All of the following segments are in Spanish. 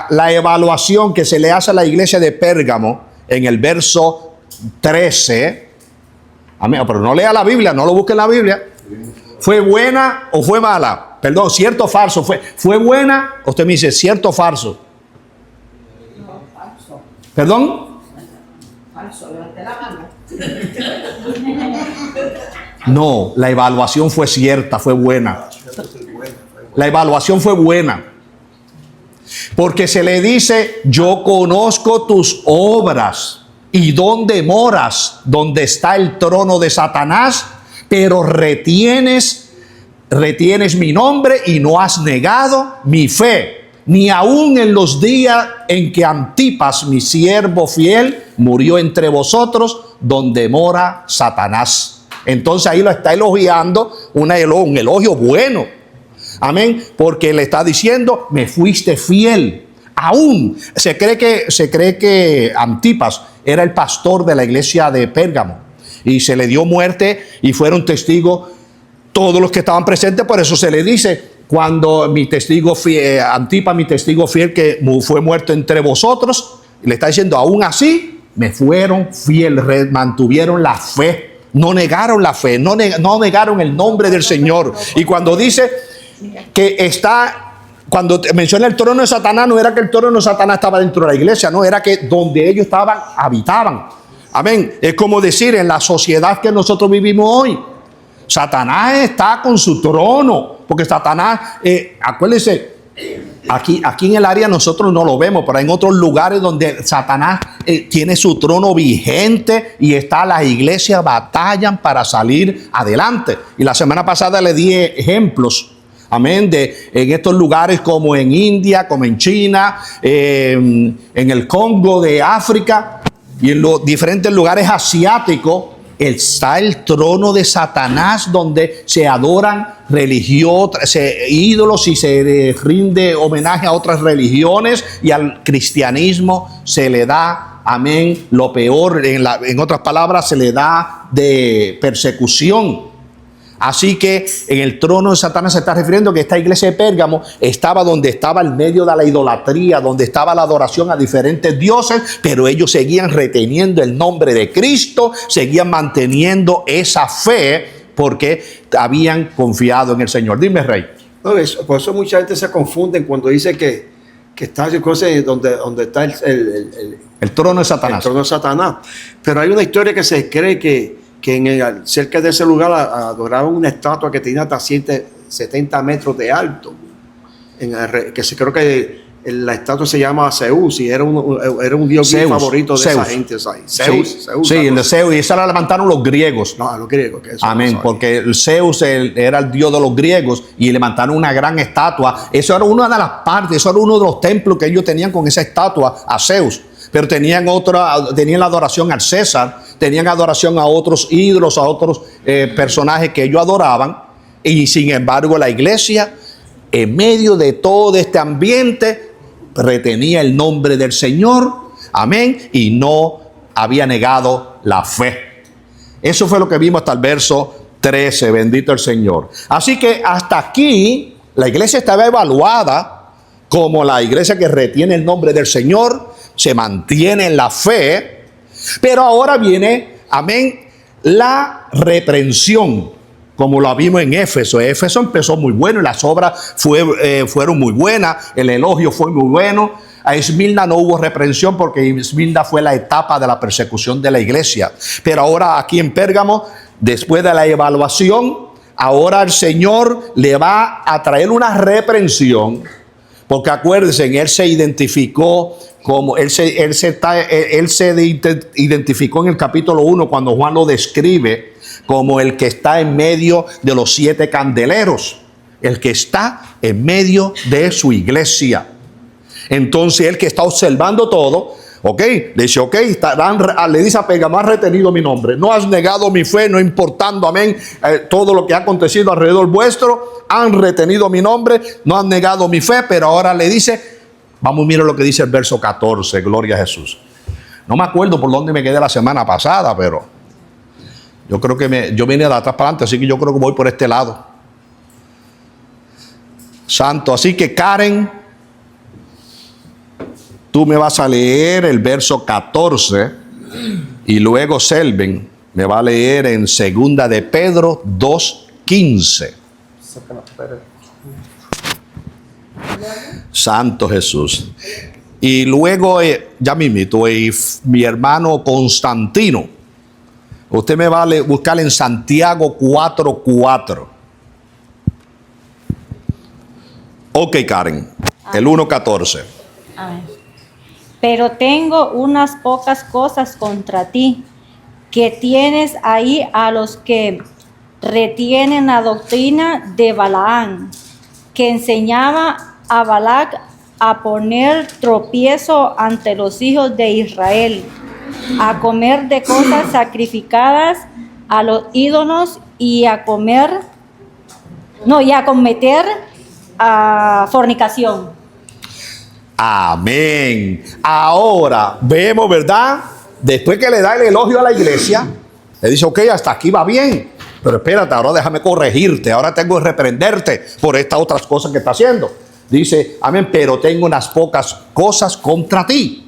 la evaluación que se le hace a la iglesia de Pérgamo en el verso 13. Amén, pero no lea la Biblia, no lo busque en la Biblia. ¿Fue buena o fue mala? Perdón, cierto o falso. ¿Fue buena? Usted me dice, cierto o falso. No, falso. ¿Perdón? Falso, levante la mano. No, la evaluación fue cierta, fue buena. La evaluación fue buena. Porque se le dice, yo conozco tus obras y dónde moras, donde está el trono de Satanás, pero retienes mi nombre y no has negado mi fe, ni aun en los días en que Antipas, mi siervo fiel, murió entre vosotros, donde mora Satanás. Entonces ahí lo está elogiando, un elogio bueno. Amén, porque le está diciendo, me fuiste fiel. Aún se cree que Antipas era el pastor de la iglesia de Pérgamo y se le dio muerte y fueron testigos todos los que estaban presentes. Por eso se le dice, cuando mi testigo fiel, Antipas, mi testigo fiel, que fue muerto entre vosotros, le está diciendo, aún así me fueron fieles, mantuvieron la fe, no negaron la fe, no negaron el nombre del Señor. Y cuando dice que está, cuando menciona el trono de Satanás, no era que el trono de Satanás estaba dentro de la iglesia, no, era que donde ellos estaban, habitaban. Amén. Es como decir, en la sociedad que nosotros vivimos hoy, Satanás está con su trono, porque Satanás, acuérdense, aquí en el área nosotros no lo vemos, pero hay en otros lugares donde Satanás tiene su trono vigente y las iglesias batallan para salir adelante. Y la semana pasada le di ejemplos. Amén, en estos lugares como en India, como en China, en el Congo de África y en los diferentes lugares asiáticos, está el trono de Satanás donde se adoran ídolos y se rinde homenaje a otras religiones, y al cristianismo se le da, amén, lo peor, en otras palabras, se le da de persecución. Así que en el trono de Satanás se está refiriendo que esta iglesia de Pérgamo estaba donde estaba el medio de la idolatría, donde estaba la adoración a diferentes dioses, pero ellos seguían reteniendo el nombre de Cristo, seguían manteniendo esa fe porque habían confiado en el Señor. Dime, Rey. No, por eso mucha gente se confunde cuando dice que está donde está el trono de Satanás. El trono de Satanás. Pero hay una historia que se cree que cerca de ese lugar adoraban una estatua que tenía hasta 70 metros de alto. Creo que la estatua se llama Zeus y era un dios bien favorito de esa gente. Zeus. Sí, el de Zeus. Y esa la levantaron los griegos. No, los griegos. Amén, porque el Zeus era el dios de los griegos y levantaron una gran estatua. Eso era una de las partes, eso era uno de los templos que ellos tenían con esa estatua a Zeus. Pero tenían la adoración al César, tenían adoración a otros ídolos, a otros personajes que ellos adoraban. Y sin embargo la iglesia, en medio de todo este ambiente, retenía el nombre del Señor, amén, y no había negado la fe. Eso fue lo que vimos hasta el verso 13, bendito el Señor. Así que hasta aquí la iglesia estaba evaluada como la iglesia que retiene el nombre del Señor, se mantiene en la fe, pero ahora viene, amén, la reprensión, como lo vimos en Éfeso. Éfeso empezó muy bueno y las obras fueron muy buenas, el elogio fue muy bueno. A Esmirna no hubo reprensión porque Esmirna fue la etapa de la persecución de la iglesia. Pero ahora aquí en Pérgamo, después de la evaluación, ahora el Señor le va a traer una reprensión. Porque acuérdense, él se identificó como, él se identificó en el capítulo 1 cuando Juan lo describe como el que está en medio de los 7 candeleros, el que está en medio de su iglesia. Entonces el que está observando todo, le dice, le dice a Pérgamo, has retenido mi nombre, no has negado mi fe, no importando, amén, todo lo que ha acontecido alrededor vuestro, han retenido mi nombre, no han negado mi fe, pero ahora le dice, vamos, mira lo que dice el verso 14, gloria a Jesús. No me acuerdo por dónde me quedé la semana pasada, pero yo creo que yo vine de atrás para adelante, así que yo creo que voy por este lado. Santo, así que Karen, tú me vas a leer el verso 14 y luego Selven me va a leer en 2 de Pedro 2:15. Santo Jesús. Y luego, ya mismito, mi hermano Constantino, usted me va a buscar en Santiago 4:4. Ok, Karen, el 1:14. Amén. Pero tengo unas pocas cosas contra ti, que tienes ahí a los que retienen la doctrina de Balaam, que enseñaba a Balac a poner tropiezo ante los hijos de Israel, a comer de cosas sacrificadas a los ídolos y a cometer a fornicación. Amén. Ahora vemos, ¿verdad? Después que le da el elogio a la iglesia, le dice, ok, hasta aquí va bien. Pero espérate, ahora déjame corregirte. Ahora tengo que reprenderte por estas otras cosas que está haciendo. Dice, amén, pero tengo unas pocas cosas contra ti.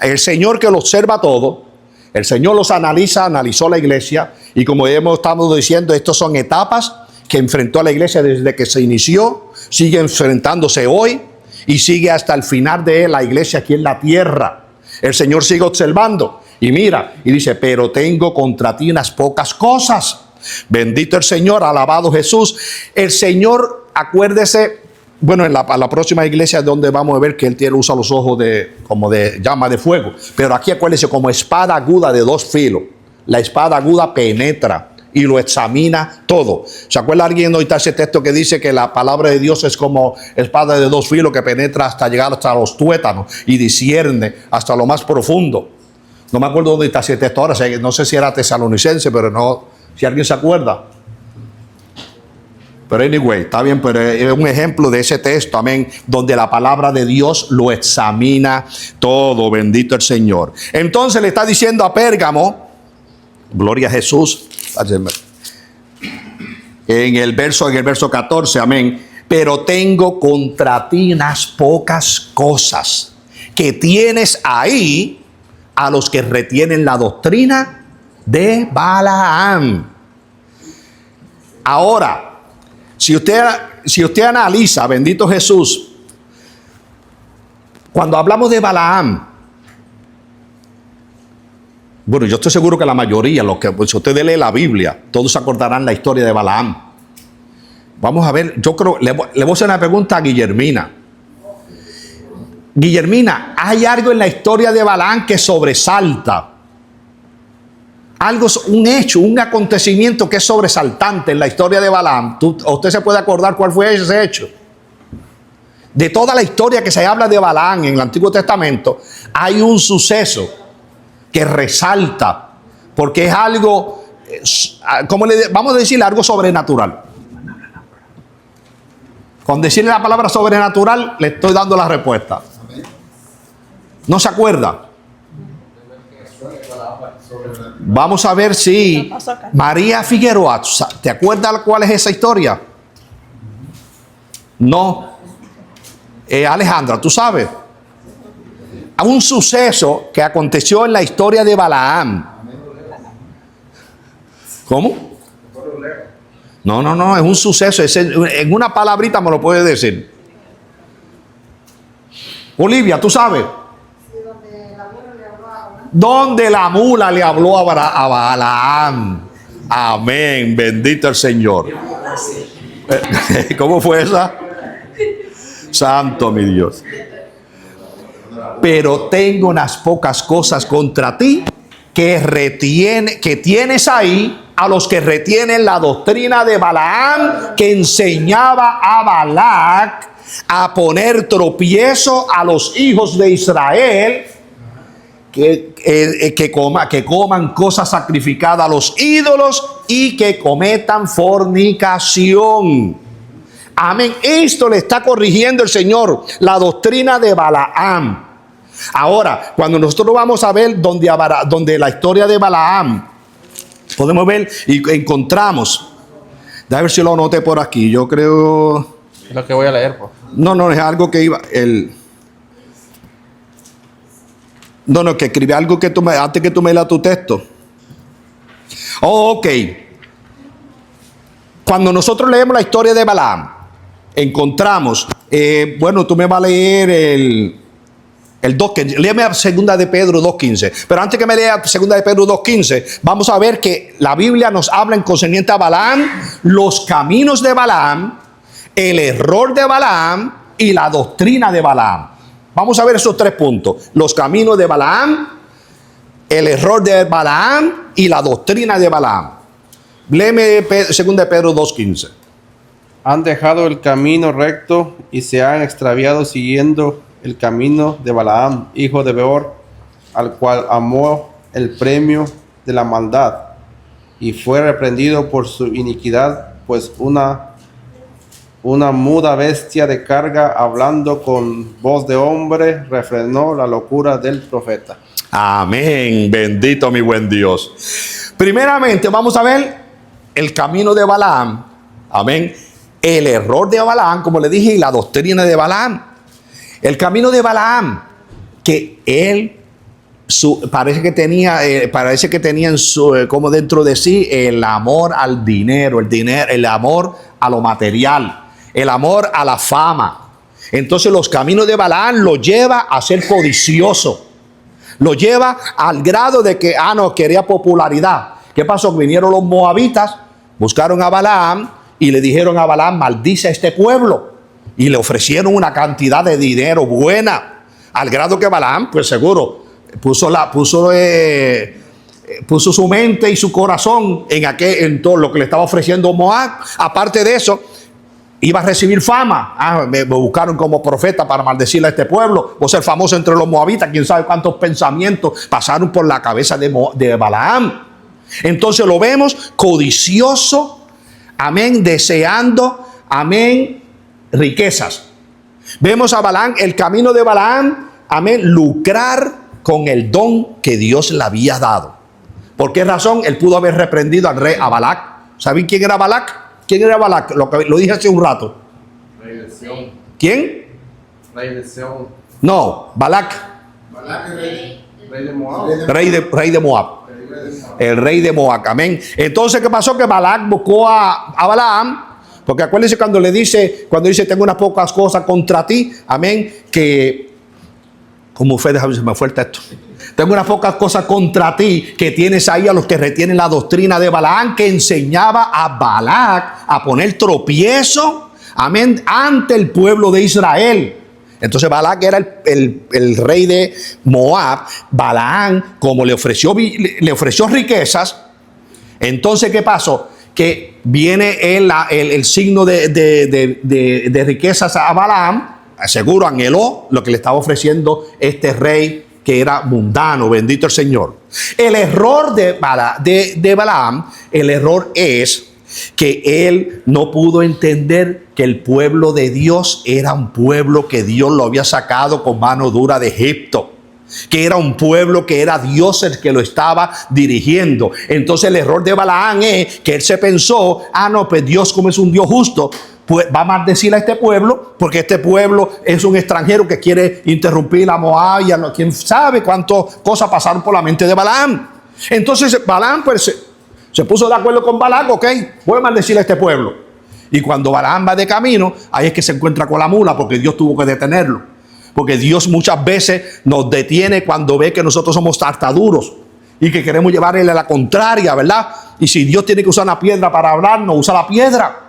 El Señor que lo observa todo, el Señor los analizó la iglesia. Y como hemos estado diciendo, estas son etapas que enfrentó a la iglesia desde que se inició. Sigue enfrentándose hoy. Y sigue hasta el final de la iglesia aquí en la tierra. El Señor sigue observando. Y mira, y dice, pero tengo contra ti unas pocas cosas. Bendito el Señor, alabado Jesús. El Señor, acuérdese, bueno, en la próxima iglesia donde vamos a ver que Él usa los ojos como de llama de fuego. Pero aquí acuérdese, como espada aguda de 2 filos. La espada aguda penetra y lo examina todo. ¿Se acuerda alguien hoy está ese texto que dice que la palabra de Dios es como espada de 2 filos que penetra hasta llegar hasta los tuétanos y discierne hasta lo más profundo? No me acuerdo dónde está ese texto ahora, no sé si era tesalonicense, pero no, si alguien se acuerda. Pero anyway, está bien, pero es un ejemplo de ese texto, amén, donde la palabra de Dios lo examina todo, bendito el Señor. Entonces le está diciendo a Pérgamo, gloria a Jesús, en el verso 14, amén, pero tengo contra ti unas pocas cosas, que tienes ahí a los que retienen la doctrina de Balaam. Ahora, si usted analiza, bendito Jesús, cuando hablamos de Balaam, bueno, yo estoy seguro que la mayoría, si usted lee la Biblia, todos se acordarán la historia de Balaam. Vamos a ver, yo creo, le voy a hacer una pregunta a Guillermina. Guillermina, ¿hay algo en la historia de Balaam que sobresalta? Algo, un hecho, un acontecimiento que es sobresaltante en la historia de Balaam. ¿Usted se puede acordar cuál fue ese hecho? De toda la historia que se habla de Balaam en el Antiguo Testamento, hay un suceso que resalta, porque es algo, vamos a decirle algo sobrenatural. Con decirle la palabra sobrenatural, le estoy dando la respuesta. ¿No se acuerda? Vamos a ver si María Figueroa, ¿te acuerdas cuál es esa historia? No. Alejandra, ¿tú sabes? Un suceso que aconteció en la historia de Balaam. ¿Cómo? No, es un suceso. En una palabrita me lo puedes decir. Olivia, ¿tú sabes? Donde la mula le habló a Balaam. Amén, bendito el Señor. ¿Cómo fue esa? Santo mi Dios. Pero tengo unas pocas cosas contra ti que tienes ahí a los que retienen la doctrina de Balaam, que enseñaba a Balac a poner tropiezo a los hijos de Israel, que coman cosas sacrificadas a los ídolos y que cometan fornicación. Amén. Esto le está corrigiendo el Señor, la doctrina de Balaam. Ahora, cuando nosotros vamos a ver donde la historia de Balaam, podemos ver y encontramos. Déjame ver si lo anoté por aquí. Yo creo. Es lo que voy a leer, pues. No, es algo que iba. No, que escribí algo que antes que tú me leas tu texto. Oh, ok. Cuando nosotros leemos la historia de Balaam, encontramos, bueno, tú me vas a leer el 2.15, léeme a 2 de Pedro 2.15, pero antes que me lea 2 de Pedro 2.15, vamos a ver que la Biblia nos habla en concerniente a Balaam, los caminos de Balaam, el error de Balaam y la doctrina de Balaam. Vamos a ver esos 3 puntos, los caminos de Balaam, el error de Balaam y la doctrina de Balaam. Léeme 2 de Pedro 2.15. Han dejado el camino recto y se han extraviado siguiendo el camino de Balaam, hijo de Beor, al cual amó el premio de la maldad y fue reprendido por su iniquidad, pues una muda bestia de carga, hablando con voz de hombre, refrenó la locura del profeta. Amén, bendito mi buen Dios. Primeramente vamos a ver el camino de Balaam, amén, el error de Balaam, como le dije, y la doctrina de Balaam. El camino de Balaam, que él parece que tenía en como dentro de sí el amor al dinero, el amor a lo material, el amor a la fama. Entonces los caminos de Balaam lo lleva a ser codicioso, lo lleva al grado de que, no, quería popularidad. ¿Qué pasó? Vinieron los moabitas, buscaron a Balaam y le dijeron a Balaam, maldice a este pueblo. Y le ofrecieron una cantidad de dinero buena, al grado que Balaam, pues seguro, puso su mente y su corazón en todo lo que le estaba ofreciendo Moab. Aparte de eso, iba a recibir fama. Me buscaron como profeta para maldecirle a este pueblo. Voy a ser famoso entre los moabitas. Quién sabe cuántos pensamientos pasaron por la cabeza de Balaam. Entonces lo vemos codicioso, amén, deseando, amén, riquezas. Vemos a Balaam, el camino de Balaam, amén, lucrar con el don que Dios le había dado. ¿Por qué razón? Él pudo haber reprendido al rey, a Balac. ¿Saben quién era Balac? ¿Quién era Balac? Lo dije hace un rato. Rey de Sión. ¿Quién? Rey de Sión. No, Balac. Rey de Moab. Rey de Moab. El rey de Moab, amén. Entonces, ¿qué pasó? Que Balac buscó a Balaam. Porque acuérdense cuando dice, tengo unas pocas cosas contra ti, amén, que, ¿cómo fue? Déjame, se me fue el texto. Tengo unas pocas cosas contra ti, que tienes ahí a los que retienen la doctrina de Balaam, que enseñaba a Balac a poner tropiezo, amén, ante el pueblo de Israel. Entonces Balac era el rey de Moab. Balaam, como le ofreció riquezas, entonces ¿qué pasó? Que viene el signo de riquezas a Balaam, seguro anheló lo que le estaba ofreciendo este rey que era mundano, bendito el Señor. El error de Balaam, el error es que él no pudo entender que el pueblo de Dios era un pueblo que Dios lo había sacado con mano dura de Egipto, que era un pueblo que era Dios el que lo estaba dirigiendo. Entonces el error de Balaam es que él se pensó, no, pues Dios, como es un Dios justo, pues va a maldecir a este pueblo, porque este pueblo es un extranjero que quiere interrumpir a Moab y a quién sabe cuántas cosas pasaron por la mente de Balaam. Entonces Balaam pues se puso de acuerdo con Balac, ok, voy a maldecir a este pueblo. Y cuando Balaam va de camino, ahí es que se encuentra con la mula, porque Dios tuvo que detenerlo. Porque Dios muchas veces nos detiene cuando ve que nosotros somos tartaduros y que queremos llevarle a la contraria, ¿verdad? Y si Dios tiene que usar una piedra para hablarnos, usa la piedra.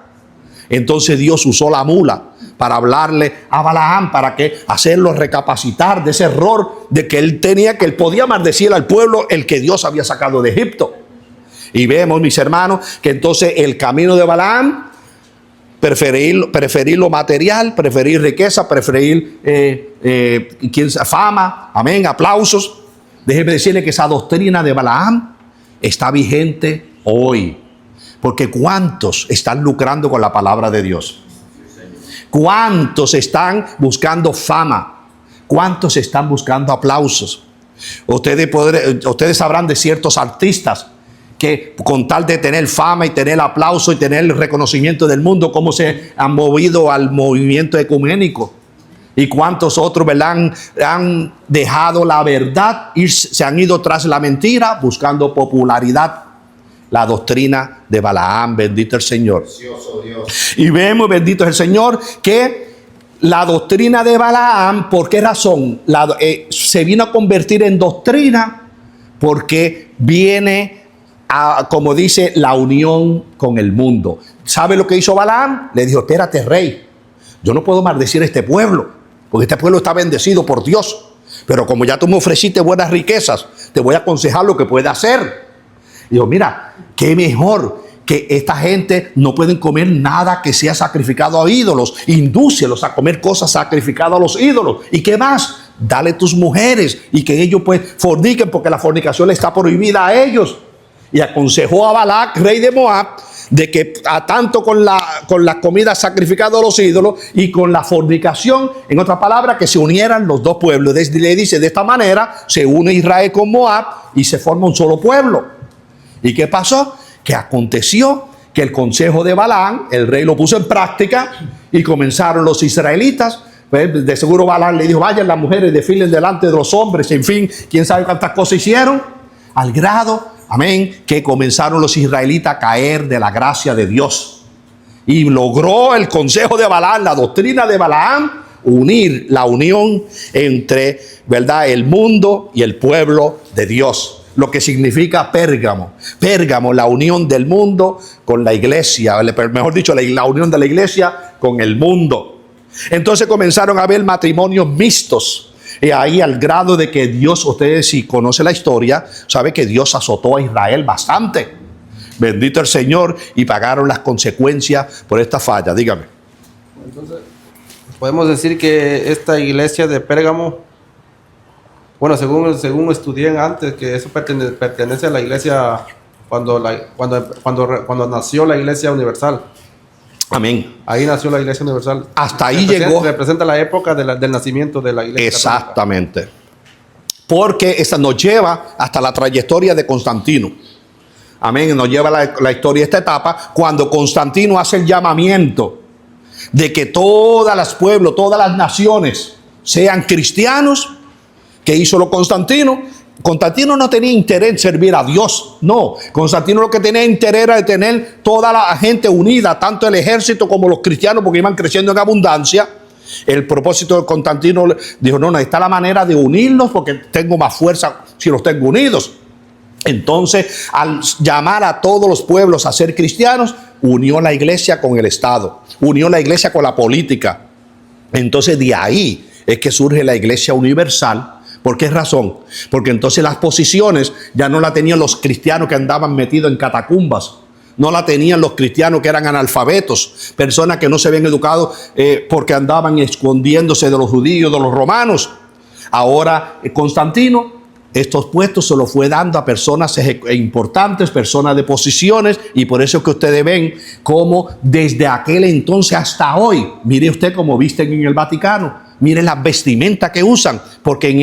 Entonces Dios usó la mula para hablarle a Balaam, para que hacerlo recapacitar de ese error de que él podía maldecir al pueblo el que Dios había sacado de Egipto. Y vemos, mis hermanos, que entonces el camino de Balaam, preferir lo material, preferir riqueza, preferir fama, amén, aplausos. Déjeme decirle que esa doctrina de Balaam está vigente hoy. Porque ¿cuántos están lucrando con la palabra de Dios? ¿Cuántos están buscando fama? ¿Cuántos están buscando aplausos? Ustedes sabrán de ciertos artistas que con tal de tener fama y tener aplauso y tener el reconocimiento del mundo, cómo se han movido al movimiento ecuménico. ¿Y cuántos otros, verdad, han dejado la verdad y se han ido tras la mentira buscando popularidad? La doctrina de Balaam, bendito el Señor. Y vemos, bendito es el Señor, que la doctrina de Balaam, ¿por qué razón? Se vino a convertir en doctrina porque viene a, como dice, la unión con el mundo. ¿Sabe lo que hizo Balaam? Le dijo, espérate, rey, yo no puedo maldecir a este pueblo, porque este pueblo está bendecido por Dios. Pero como ya tú me ofreciste buenas riquezas, te voy a aconsejar lo que puede hacer. Digo, mira, qué mejor que esta gente no pueden comer nada que sea sacrificado a ídolos. Indúcelos a comer cosas sacrificadas a los ídolos. ¿Y qué más? Dale tus mujeres y que ellos pues forniquen, porque la fornicación le está prohibida a ellos. Y aconsejó a Balac, rey de Moab, de que tanto con la comida sacrificada a los ídolos y con la fornicación, en otras palabras, que se unieran los dos pueblos. Le dice, de esta manera se une Israel con Moab y se forma un solo pueblo. ¿Y qué pasó? Que aconteció que el consejo de Balaam, el rey lo puso en práctica y comenzaron los israelitas. Pues de seguro Balaam le dijo, vayan las mujeres, desfilen delante de los hombres, en fin, quién sabe cuántas cosas hicieron, al grado, amén, que comenzaron los israelitas a caer de la gracia de Dios. Y logró el consejo de Balaam, la doctrina de Balaam, unir la unión entre, ¿verdad?, el mundo y el pueblo de Dios. Lo que significa Pérgamo. Pérgamo, la unión del mundo con la iglesia, mejor dicho, la unión de la iglesia con el mundo. Entonces comenzaron a haber matrimonios mixtos. Y ahí al grado de que Dios, ustedes si conocen la historia, sabe que Dios azotó a Israel bastante. Bendito el Señor, y pagaron las consecuencias por esta falla. Dígame. Entonces, podemos decir que esta iglesia de Pérgamo, bueno, según estudié antes, que eso pertenece a la iglesia cuando nació la iglesia universal. Amén. Ahí nació la iglesia universal. Hasta ahí llegó. Representa la época del nacimiento de la iglesia. Exactamente. Católica. Porque esa nos lleva hasta la trayectoria de Constantino. Amén. Nos lleva la historia de esta etapa cuando Constantino hace el llamamiento de que todas las pueblos, todas las naciones sean cristianos. ¿Qué hizo lo Constantino? Constantino no tenía interés en servir a Dios, no. Constantino lo que tenía interés era de tener toda la gente unida, tanto el ejército como los cristianos, porque iban creciendo en abundancia. El propósito de Constantino dijo, no, esta es la manera de unirlos, porque tengo más fuerza si los tengo unidos. Entonces, al llamar a todos los pueblos a ser cristianos, unió la iglesia con el Estado, unió la iglesia con la política. Entonces, de ahí es que surge la iglesia universal. ¿Por qué razón? Porque entonces las posiciones ya no la tenían los cristianos que andaban metidos en catacumbas. No la tenían los cristianos que eran analfabetos, personas que no se habían educado porque andaban escondiéndose de los judíos, de los romanos. Ahora Constantino, estos puestos se los fue dando a personas importantes, personas de posiciones, y por eso es que ustedes ven cómo desde aquel entonces hasta hoy, mire usted cómo visten en el Vaticano. Miren las vestimentas que usan, porque en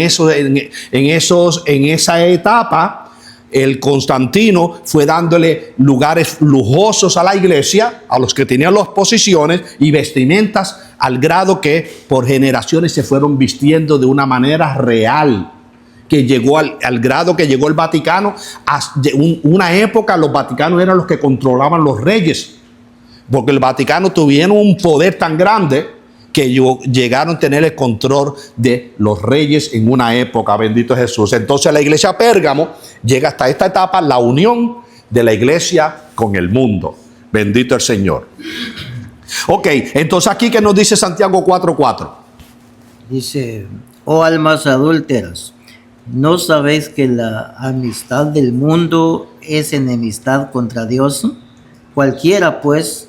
esa etapa el Constantino fue dándole lugares lujosos a la iglesia, a los que tenían las posiciones y vestimentas, al grado que por generaciones se fueron vistiendo de una manera real, que llegó al grado que llegó el Vaticano. Una época los vaticanos eran los que controlaban los reyes, porque el Vaticano tuvieron un poder tan grande que llegaron a tener el control de los reyes en una época, bendito Jesús. Entonces la iglesia Pérgamo llega hasta esta etapa, la unión de la iglesia con el mundo. Bendito el Señor. Ok, entonces aquí que nos dice Santiago 4:4. Dice, oh almas adúlteras, ¿no sabéis que la amistad del mundo es enemistad contra Dios? Cualquiera pues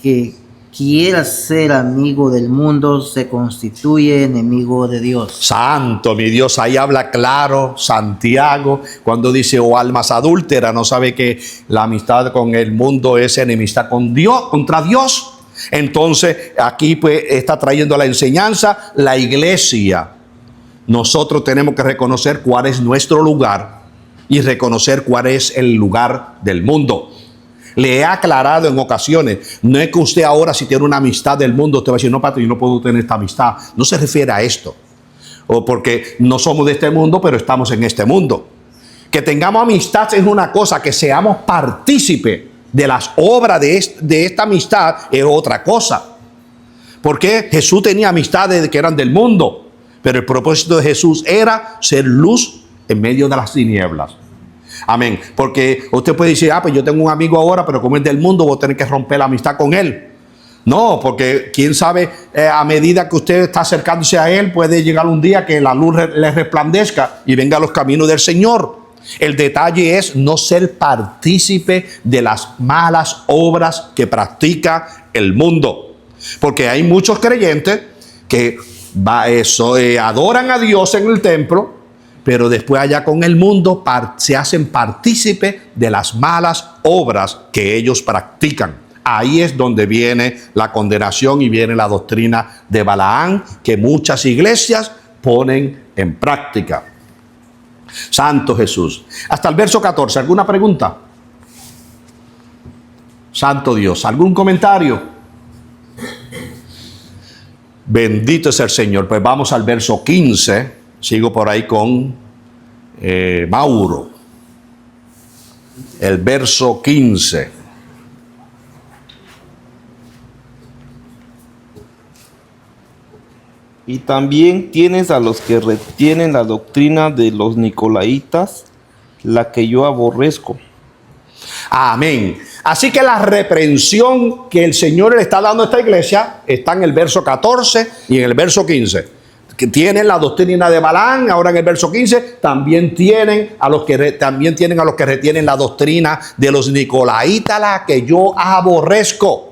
que quiera ser amigo del mundo se constituye enemigo de Dios. Santo, mi Dios, ahí habla claro Santiago cuando dice, oh almas adúlteras, ¿no sabe que la amistad con el mundo es enemistad con Dios, contra Dios? Entonces aquí pues está trayendo la enseñanza, la iglesia. Nosotros tenemos que reconocer cuál es nuestro lugar y reconocer cuál es el lugar del mundo. Le he aclarado en ocasiones. No es que usted ahora, si tiene una amistad del mundo, usted va a decir, no, pato, yo no puedo tener esta amistad. No se refiere a esto. O porque no somos de este mundo, pero estamos en este mundo. Que tengamos amistad es una cosa, que seamos partícipes de las obras de esta amistad es otra cosa. Porque Jesús tenía amistades que eran del mundo, pero el propósito de Jesús era ser luz en medio de las tinieblas. Amén. Porque usted puede decir, pues yo tengo un amigo ahora, pero como es del mundo, voy a tener que romper la amistad con él. No, porque quién sabe, a medida que usted está acercándose a él, puede llegar un día que la luz le resplandezca y venga a los caminos del Señor. El detalle es no ser partícipe de las malas obras que practica el mundo. Porque hay muchos creyentes que adoran a Dios en el templo, pero después allá con el mundo se hacen partícipes de las malas obras que ellos practican. Ahí es donde viene la condenación y viene la doctrina de Balaam que muchas iglesias ponen en práctica. Santo Jesús. Hasta el verso 14. ¿Alguna pregunta? Santo Dios. ¿Algún comentario? Bendito es el Señor. Pues vamos al verso 15. Sigo por ahí con Mauro. El verso 15. Y también tienes a los que retienen la doctrina de los Nicolaitas, la que yo aborrezco. Amén. Así que la reprensión que el Señor le está dando a esta iglesia está en el verso 14 y en el verso 15. Que tienen la doctrina de Balaam. Ahora en el verso 15 también tienen a los que retienen la doctrina de los Nicolaitas, la que yo aborrezco.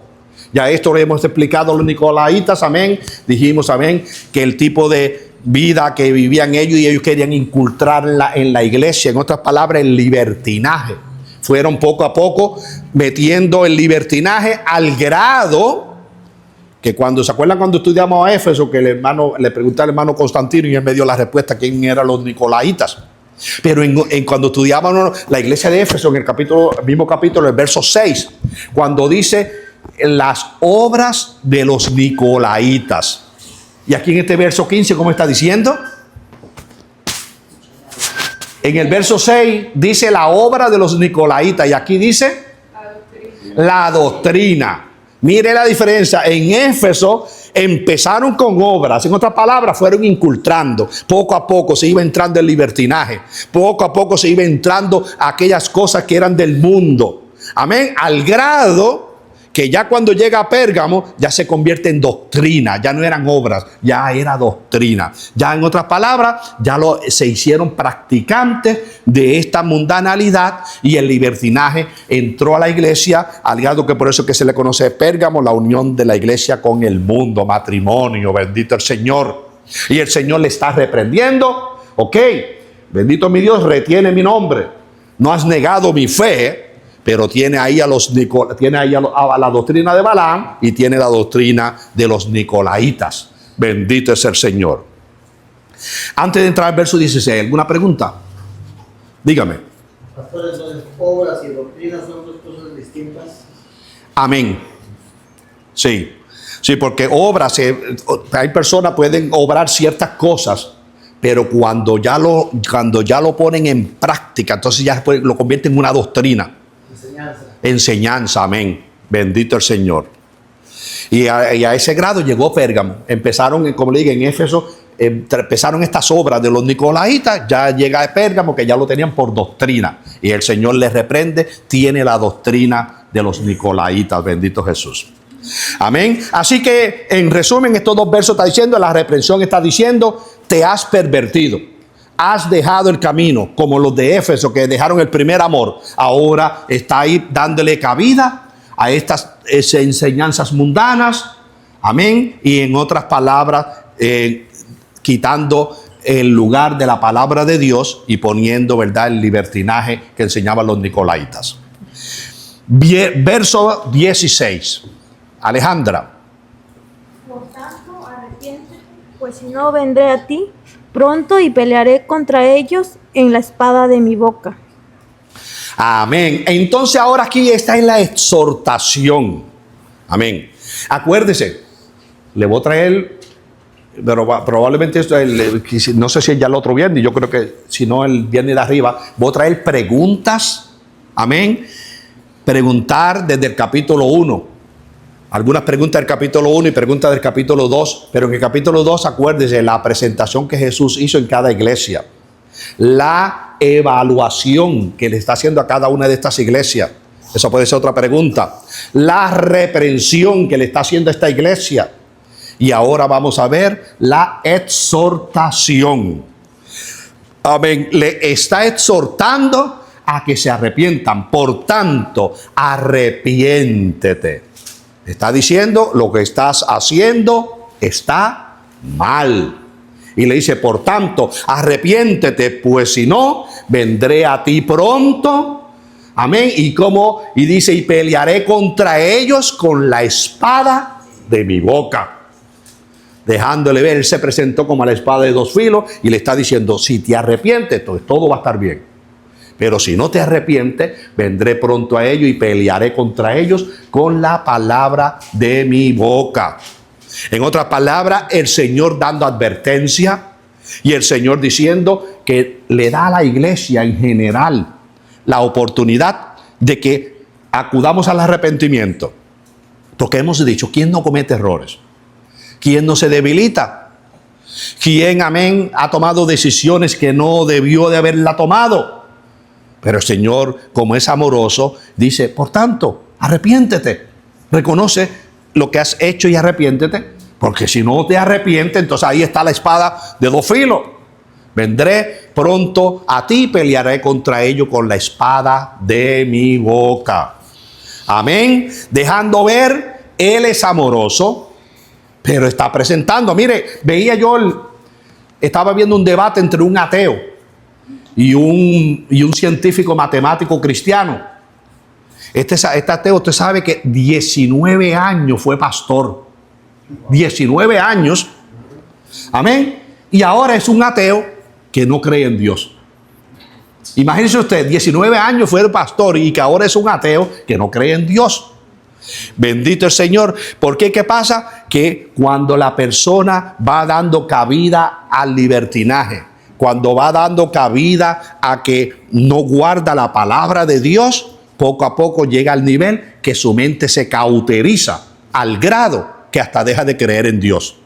Ya esto lo hemos explicado a los Nicolaitas, amén. Dijimos, amén, que el tipo de vida que vivían ellos y ellos querían inculcarla en la iglesia. En otras palabras, el libertinaje. Fueron poco a poco metiendo el libertinaje al grado que cuando, ¿se acuerdan cuando estudiamos a Éfeso? Que el hermano, le pregunté al hermano Constantino y él me dio la respuesta, ¿quién eran los Nicolaitas? Pero cuando estudiábamos la iglesia de Éfeso, en el mismo capítulo, el verso 6, cuando dice las obras de los Nicolaitas. Y aquí en este verso 15, ¿cómo está diciendo? En el verso 6 dice la obra de los Nicolaitas y aquí dice la doctrina. Mire la diferencia. En Éfeso empezaron con obras. En otras palabras, fueron incultando. Poco a poco se iba entrando el libertinaje. Poco a poco se iba entrando aquellas cosas que eran del mundo. Amén. Al grado que ya cuando llega a Pérgamo, ya se convierte en doctrina. Ya no eran obras, ya era doctrina. Ya en otras palabras, se hicieron practicantes de esta mundanalidad y el libertinaje entró a la iglesia, al grado que por eso que se le conoce Pérgamo, la unión de la iglesia con el mundo, matrimonio, bendito el Señor. Y el Señor le está reprendiendo, ok, bendito mi Dios, retiene mi nombre. No has negado mi fe, pero tiene ahí a la doctrina de Balaam y tiene la doctrina de los Nicolaitas. Bendito es el Señor. Antes de entrar al verso 16, ¿alguna pregunta? Dígame. Pastor, entonces, obras y doctrinas son dos cosas distintas. Amén. Sí. Sí, porque obras, hay personas que pueden obrar ciertas cosas, pero cuando ya lo ponen en práctica, entonces ya lo convierten en una doctrina. Enseñanza, amén. Bendito el Señor. Y a ese grado llegó Pérgamo. Empezaron, como le digo, en Éfeso, empezaron estas obras de los Nicolaitas. Ya llega a Pérgamo, que ya lo tenían por doctrina. Y el Señor les reprende, tiene la doctrina de los Nicolaitas. Bendito Jesús. Amén. Así que, en resumen, estos dos versos está diciendo, la reprensión está diciendo, te has pervertido. Has dejado el camino, como los de Éfeso que dejaron el primer amor. Ahora está ahí dándole cabida a estas enseñanzas mundanas. Amén. Y en otras palabras, quitando el lugar de la palabra de Dios y poniendo, ¿verdad?, el libertinaje que enseñaban los Nicolaitas. Verso 16. Alejandra. Por tanto, arrepiéntete, pues si no vendré a ti pronto y pelearé contra ellos en la espada de mi boca. Amén. Entonces ahora aquí está en la exhortación. Amén. Acuérdese, le voy a traer, pero probablemente esto, no sé si es ya el otro viernes, yo creo que si no el viernes de arriba, voy a traer preguntas. Amén. Preguntar desde el capítulo 1. Algunas preguntas del capítulo 1 y preguntas del capítulo 2. Pero en el capítulo 2, acuérdese la presentación que Jesús hizo en cada iglesia. La evaluación que le está haciendo a cada una de estas iglesias. Eso puede ser otra pregunta. La reprensión que le está haciendo a esta iglesia. Y ahora vamos a ver la exhortación. Amén. Le está exhortando a que se arrepientan. Por tanto, arrepiéntete. Está diciendo lo que estás haciendo está mal. Y le dice, por tanto, arrepiéntete, pues si no, vendré a ti pronto. Amén. Y dice, y pelearé contra ellos con la espada de mi boca. Dejándole ver, él se presentó como la espada de dos filos y le está diciendo, si te arrepientes, entonces todo va a estar bien. Pero si no te arrepientes, vendré pronto a ellos y pelearé contra ellos con la palabra de mi boca. En otras palabras, el Señor dando advertencia y el Señor diciendo que le da a la iglesia en general la oportunidad de que acudamos al arrepentimiento. Porque hemos dicho, ¿quién no comete errores? ¿Quién no se debilita? ¿Quién, amén, ha tomado decisiones que no debió de haberla tomado? Pero el Señor, como es amoroso, dice, por tanto, arrepiéntete. Reconoce lo que has hecho y arrepiéntete. Porque si no te arrepientes, entonces ahí está la espada de dos filos. Vendré pronto a ti y pelearé contra ellos con la espada de mi boca. Amén. Dejando ver, Él es amoroso, pero está presentando. Mire, estaba viendo un debate entre un ateo y un científico matemático cristiano. Este ateo, usted sabe que 19 años fue pastor. 19 años. Amén. Y ahora es un ateo que no cree en Dios. Imagínese usted, 19 años fue pastor y que ahora es un ateo que no cree en Dios. Bendito el Señor. ¿Por qué? ¿Qué pasa? Que cuando la persona va dando cabida al libertinaje, cuando va dando cabida a que no guarda la palabra de Dios, poco a poco llega al nivel que su mente se cauteriza al grado que hasta deja de creer en Dios.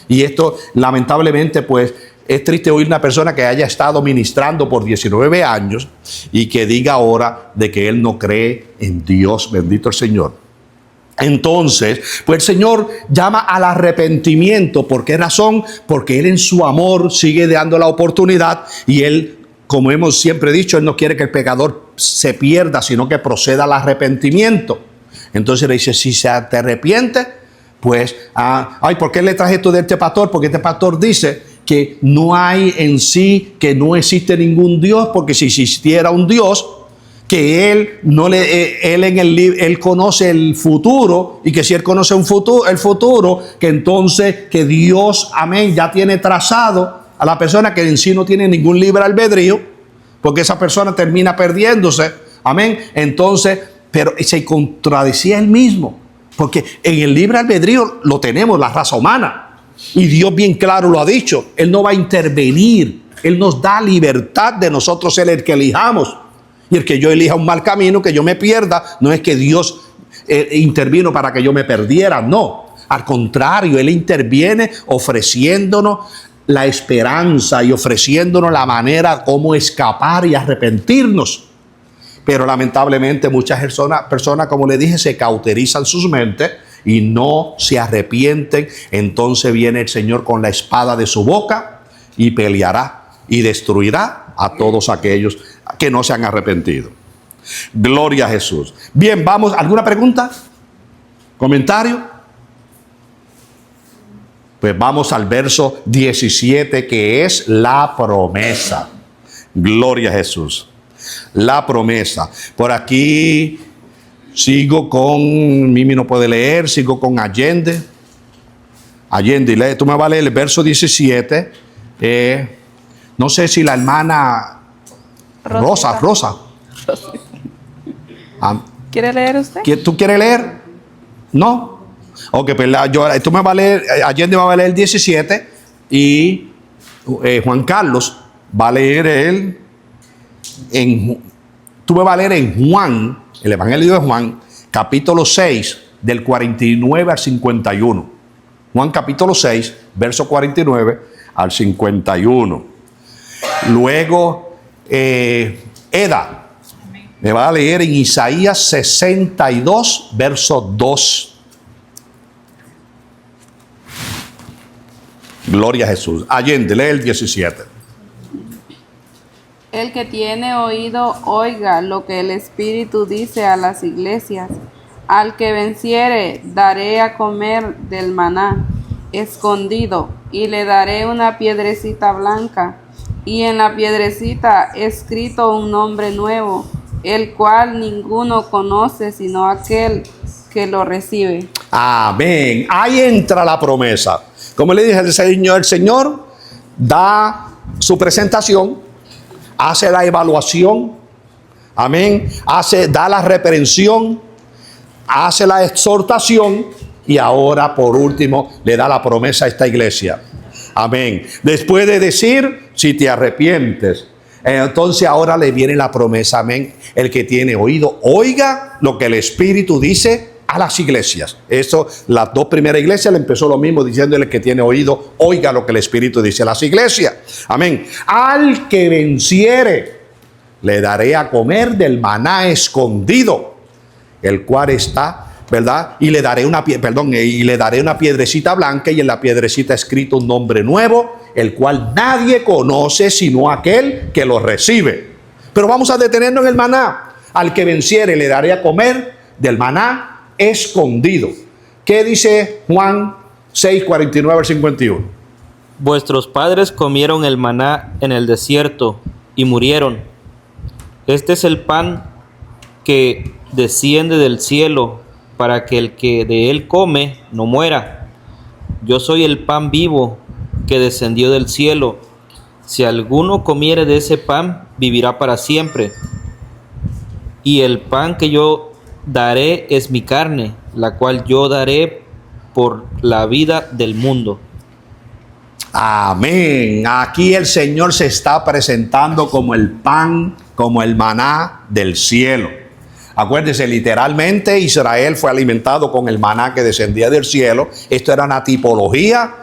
Y esto, lamentablemente, pues, es triste oír una persona que haya estado ministrando por 19 años y que diga ahora de que él no cree en Dios. Bendito el Señor. Entonces, pues el Señor llama al arrepentimiento. ¿Por qué razón? Porque Él en su amor sigue dando la oportunidad y Él, como hemos siempre dicho, Él no quiere que el pecador se pierda, sino que proceda al arrepentimiento. Entonces le dice, si te arrepientes, pues, ¿por qué le traje esto de este pastor? Porque este pastor dice que no hay en sí, que no existe ningún Dios, porque si existiera un Dios, que él conoce el futuro, y que si él conoce el futuro, que entonces que Dios, amén, ya tiene trazado a la persona que en sí no tiene ningún libre albedrío, porque esa persona termina perdiéndose, amén. Entonces, pero se contradecía él mismo, porque en el libre albedrío lo tenemos la raza humana, y Dios bien claro lo ha dicho, Él no va a intervenir, Él nos da libertad de nosotros ser el que elijamos. Y el que yo elija un mal camino, que yo me pierda, no es que Dios intervino para que yo me perdiera, no. Al contrario, Él interviene ofreciéndonos la esperanza y ofreciéndonos la manera cómo escapar y arrepentirnos. Pero lamentablemente muchas personas, como le dije, se cauterizan sus mentes y no se arrepienten. Entonces viene el Señor con la espada de su boca y peleará y destruirá a todos aquellos que no se han arrepentido. Gloria a Jesús. Bien, vamos. ¿Alguna pregunta? ¿Comentario? Pues vamos al verso 17, que es la promesa. Gloria a Jesús. La promesa. Por aquí sigo con, Mimi no puede leer, sigo con Allende. Allende, lee, tú me vas a leer el verso 17. No sé si la hermana Rosa. ¿Quiere leer usted? ¿Tú quieres leer? ¿No? Ok, pues tú me vas a leer, Allende va a leer el 17 y Juan Carlos va a leer tú me vas a leer en Juan, el Evangelio de Juan, capítulo 6, del 49 al 51. Juan capítulo 6, verso 49 al 51. Luego, Eda me va a leer en Isaías 62, verso 2. Gloria a Jesús. Allende, lee el 17. El que tiene oído, oiga lo que el Espíritu dice a las iglesias. Al que venciere, daré a comer del maná escondido, y le daré una piedrecita blanca, y en la piedrecita escrito un nombre nuevo, el cual ninguno conoce sino aquel que lo recibe. Amén. Ahí entra la promesa. Como le dije, el Señor da su presentación, hace la evaluación, amén, da la reprensión, hace la exhortación y ahora por último le da la promesa a esta iglesia. Amén. Después de decir, si te arrepientes, entonces ahora le viene la promesa, amén. El que tiene oído, oiga lo que el Espíritu dice a las iglesias. Eso, las dos primeras iglesias le empezó lo mismo, diciéndole que tiene oído, oiga lo que el Espíritu dice a las iglesias. Amén. Al que venciere, le daré a comer del maná escondido, el cual está, ¿verdad? Y le daré una piedrecita blanca, y en la piedrecita escrito un nombre nuevo, el cual nadie conoce sino aquel que lo recibe. Pero vamos a detenernos en el maná. Al que venciere, le daré a comer del maná escondido. ¿Qué dice Juan 6, 49 al 51? Vuestros padres comieron el maná en el desierto y murieron. Este es el pan que desciende del cielo, para que el que de él come no muera. Yo soy el pan vivo que descendió del cielo. Si alguno comiere de ese pan, vivirá para siempre. Y el pan que yo daré es mi carne, la cual yo daré por la vida del mundo. Amén. Aquí el Señor se está presentando como el pan, como el maná del cielo. Acuérdense, literalmente Israel fue alimentado con el maná que descendía del cielo. Esto era una tipología,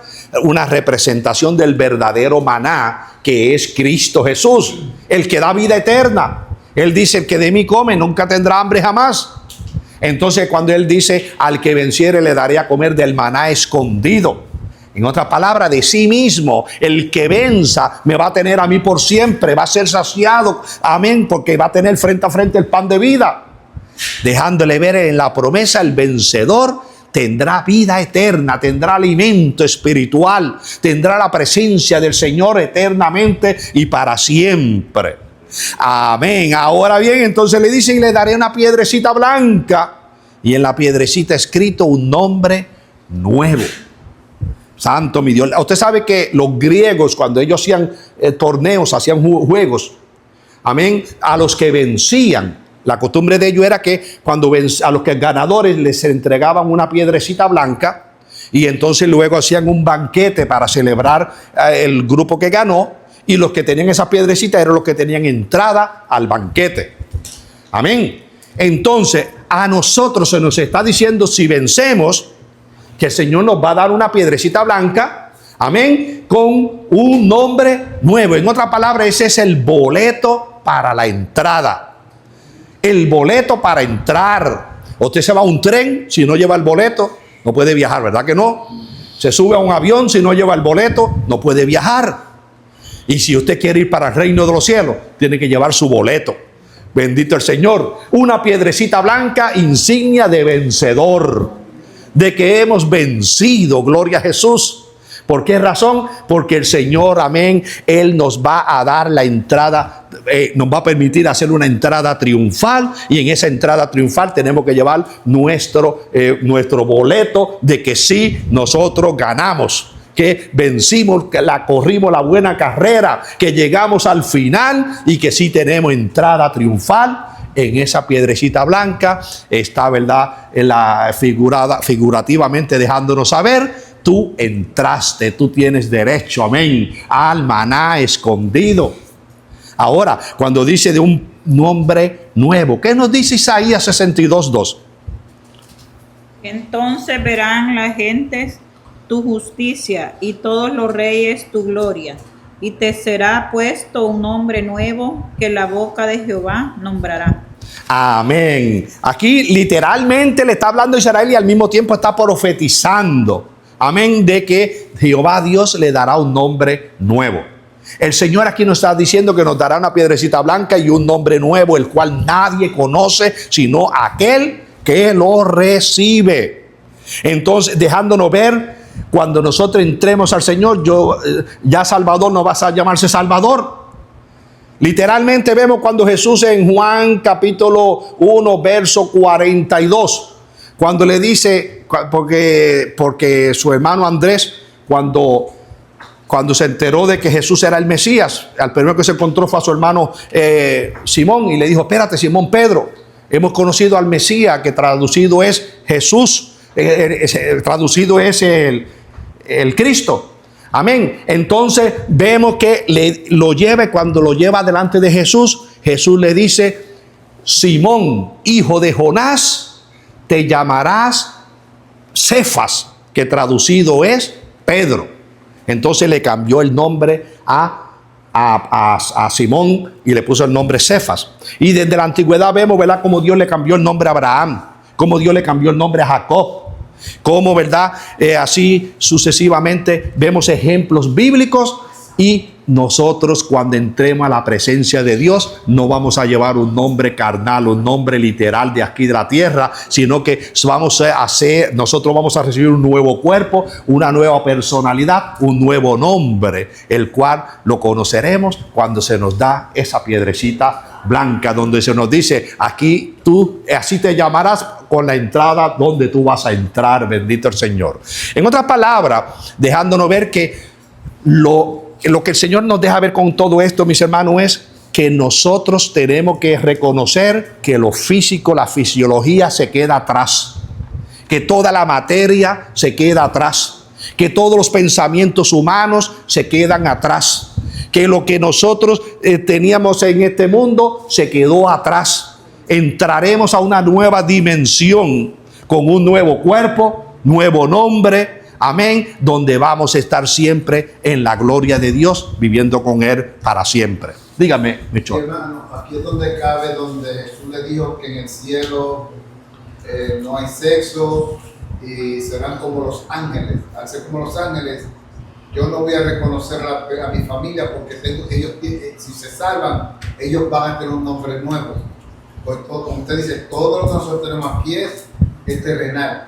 una representación del verdadero maná, que es Cristo Jesús, el que da vida eterna. Él dice, el que de mí come nunca tendrá hambre jamás. Entonces, cuando Él dice, al que venciere le daré a comer del maná escondido, en otras palabras, de sí mismo, el que venza me va a tener a mí por siempre, va a ser saciado, amén, porque va a tener frente a frente el pan de vida, dejándole ver en la promesa, el vencedor tendrá vida eterna, tendrá alimento espiritual, tendrá la presencia del Señor eternamente y para siempre. Amén. Ahora bien, entonces le dice, y le daré una piedrecita blanca, y en la piedrecita escrito un nombre nuevo. Santo mi Dios. Usted sabe que los griegos, cuando ellos hacían torneos, hacían juegos, amén, a los que vencían, la costumbre de ellos era que cuando a los que ganadores les entregaban una piedrecita blanca, y entonces luego hacían un banquete para celebrar el grupo que ganó. Y los que tenían esas piedrecitas eran los que tenían entrada al banquete. Amén. Entonces, a nosotros se nos está diciendo, si vencemos, que el Señor nos va a dar una piedrecita blanca, amén, con un nombre nuevo. En otras palabras, ese es el boleto para la entrada. El boleto para entrar. Usted se va a un tren, si no lleva el boleto, no puede viajar, ¿verdad que no? Se sube a un avión, si no lleva el boleto, no puede viajar. Y si usted quiere ir para el reino de los cielos, tiene que llevar su boleto. Bendito el Señor. Una piedrecita blanca, insignia de vencedor, de que hemos vencido. Gloria a Jesús. ¿Por qué razón? Porque el Señor, amén, Él nos va a dar la entrada, nos va a permitir hacer una entrada triunfal, y en esa entrada triunfal tenemos que llevar nuestro boleto de que sí, nosotros ganamos, que vencimos, que corrimos la buena carrera, que llegamos al final y que sí tenemos entrada triunfal en esa piedrecita blanca, está, ¿verdad?, figurativamente dejándonos saber, tú entraste, tú tienes derecho, amén, al maná escondido. Ahora, cuando dice de un nombre nuevo, ¿qué nos dice Isaías 62:2? Entonces verán las gentes tu justicia y todos los reyes tu gloria. Y te será puesto un nombre nuevo que la boca de Jehová nombrará. Amén. Aquí literalmente le está hablando a Israel y al mismo tiempo está profetizando. Amén, de que Jehová Dios le dará un nombre nuevo. El Señor aquí nos está diciendo que nos dará una piedrecita blanca y un nombre nuevo, el cual nadie conoce sino aquel que lo recibe. Entonces, dejándonos ver, cuando nosotros entremos al Señor, ya Salvador no va a llamarse Salvador. Literalmente vemos cuando Jesús en Juan capítulo 1, verso 42, cuando le dice, porque su hermano Andrés, cuando se enteró de que Jesús era el Mesías, al primero que se encontró fue a su hermano Simón, y le dijo: espérate, Simón Pedro, hemos conocido al Mesías, que traducido es Jesús, traducido es el Cristo. Amén. Entonces vemos que cuando lo lleva delante de Jesús, Jesús le dice: Simón, hijo de Jonás, te llamarás Cefas, que traducido es Pedro. Entonces le cambió el nombre a Simón y le puso el nombre Cefas. Y desde la antigüedad vemos, ¿verdad?, cómo Dios le cambió el nombre a Abraham, cómo Dios le cambió el nombre a Jacob, cómo, ¿verdad?, así sucesivamente vemos ejemplos bíblicos. Y nosotros, cuando entremos a la presencia de Dios, no vamos a llevar un nombre carnal, un nombre literal de aquí de la tierra, sino que nosotros vamos a recibir un nuevo cuerpo, una nueva personalidad, un nuevo nombre, el cual lo conoceremos cuando se nos da esa piedrecita blanca, donde se nos dice: aquí tú, así te llamarás, con la entrada donde tú vas a entrar, bendito el Señor. En otras palabras, dejándonos ver que lo que el Señor nos deja ver con todo esto, mis hermanos, es que nosotros tenemos que reconocer que lo físico, la fisiología se queda atrás, que toda la materia se queda atrás, que todos los pensamientos humanos se quedan atrás, que lo que nosotros teníamos en este mundo se quedó atrás. Entraremos a una nueva dimensión con un nuevo cuerpo, nuevo nombre, amén, donde vamos a estar siempre en la gloria de Dios, viviendo con Él para siempre. Dígame, Michol. Hermano, aquí es donde cabe, donde Jesús le dijo que en el cielo no hay sexo y serán como los ángeles. Al ser como los ángeles, yo no voy a reconocer a mi familia, porque ellos, si se salvan, ellos van a tener un nombre nuevo. Pues, como usted dice, todo lo que nosotros tenemos aquí es terrenal.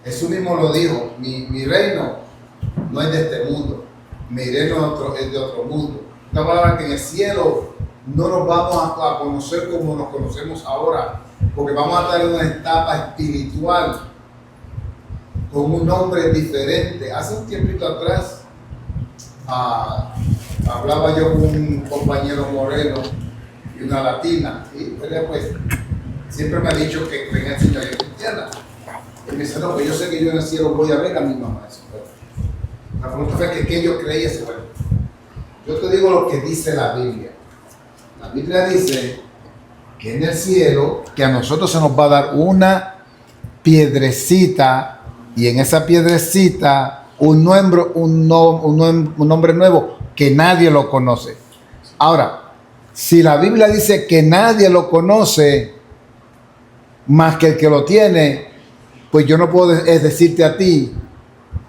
Jesús mismo lo dijo: mi reino no es de este mundo, mi reino es de otro mundo. Una palabra que en el cielo no nos vamos a conocer como nos conocemos ahora, porque vamos a estar en una etapa espiritual con un nombre diferente. Hace un tiempito atrás hablaba yo con un compañero moreno y una latina, y pues siempre me ha dicho que en el Señor es cristiana. Y me dice: no, pues yo sé que yo en el cielo voy a ver a mi mamá. La pregunta fue que yo creía. Bueno, yo te digo lo que dice la Biblia. La Biblia dice que en el cielo, que a nosotros se nos va a dar una piedrecita, y en esa piedrecita un nombre nuevo que nadie lo conoce. Ahora, si la Biblia dice que nadie lo conoce más que el que lo tiene, pues yo no puedo decirte a ti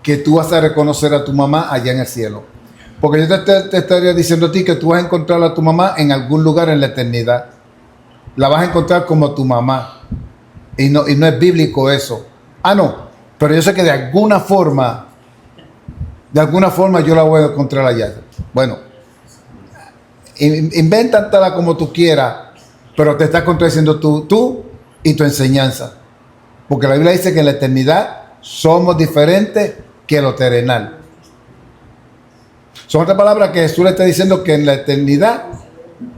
que tú vas a reconocer a tu mamá allá en el cielo. Porque yo te estaría diciendo a ti que tú vas a encontrar a tu mamá en algún lugar en la eternidad. La vas a encontrar como tu mamá. Y no es bíblico eso. No, pero yo sé que de alguna forma yo la voy a encontrar allá. Bueno, invéntatela como tú quieras, pero te estás contradiciendo tú y tu enseñanza. Porque la Biblia dice que en la eternidad somos diferentes que lo terrenal. Son otras palabras que Jesús le está diciendo que en la eternidad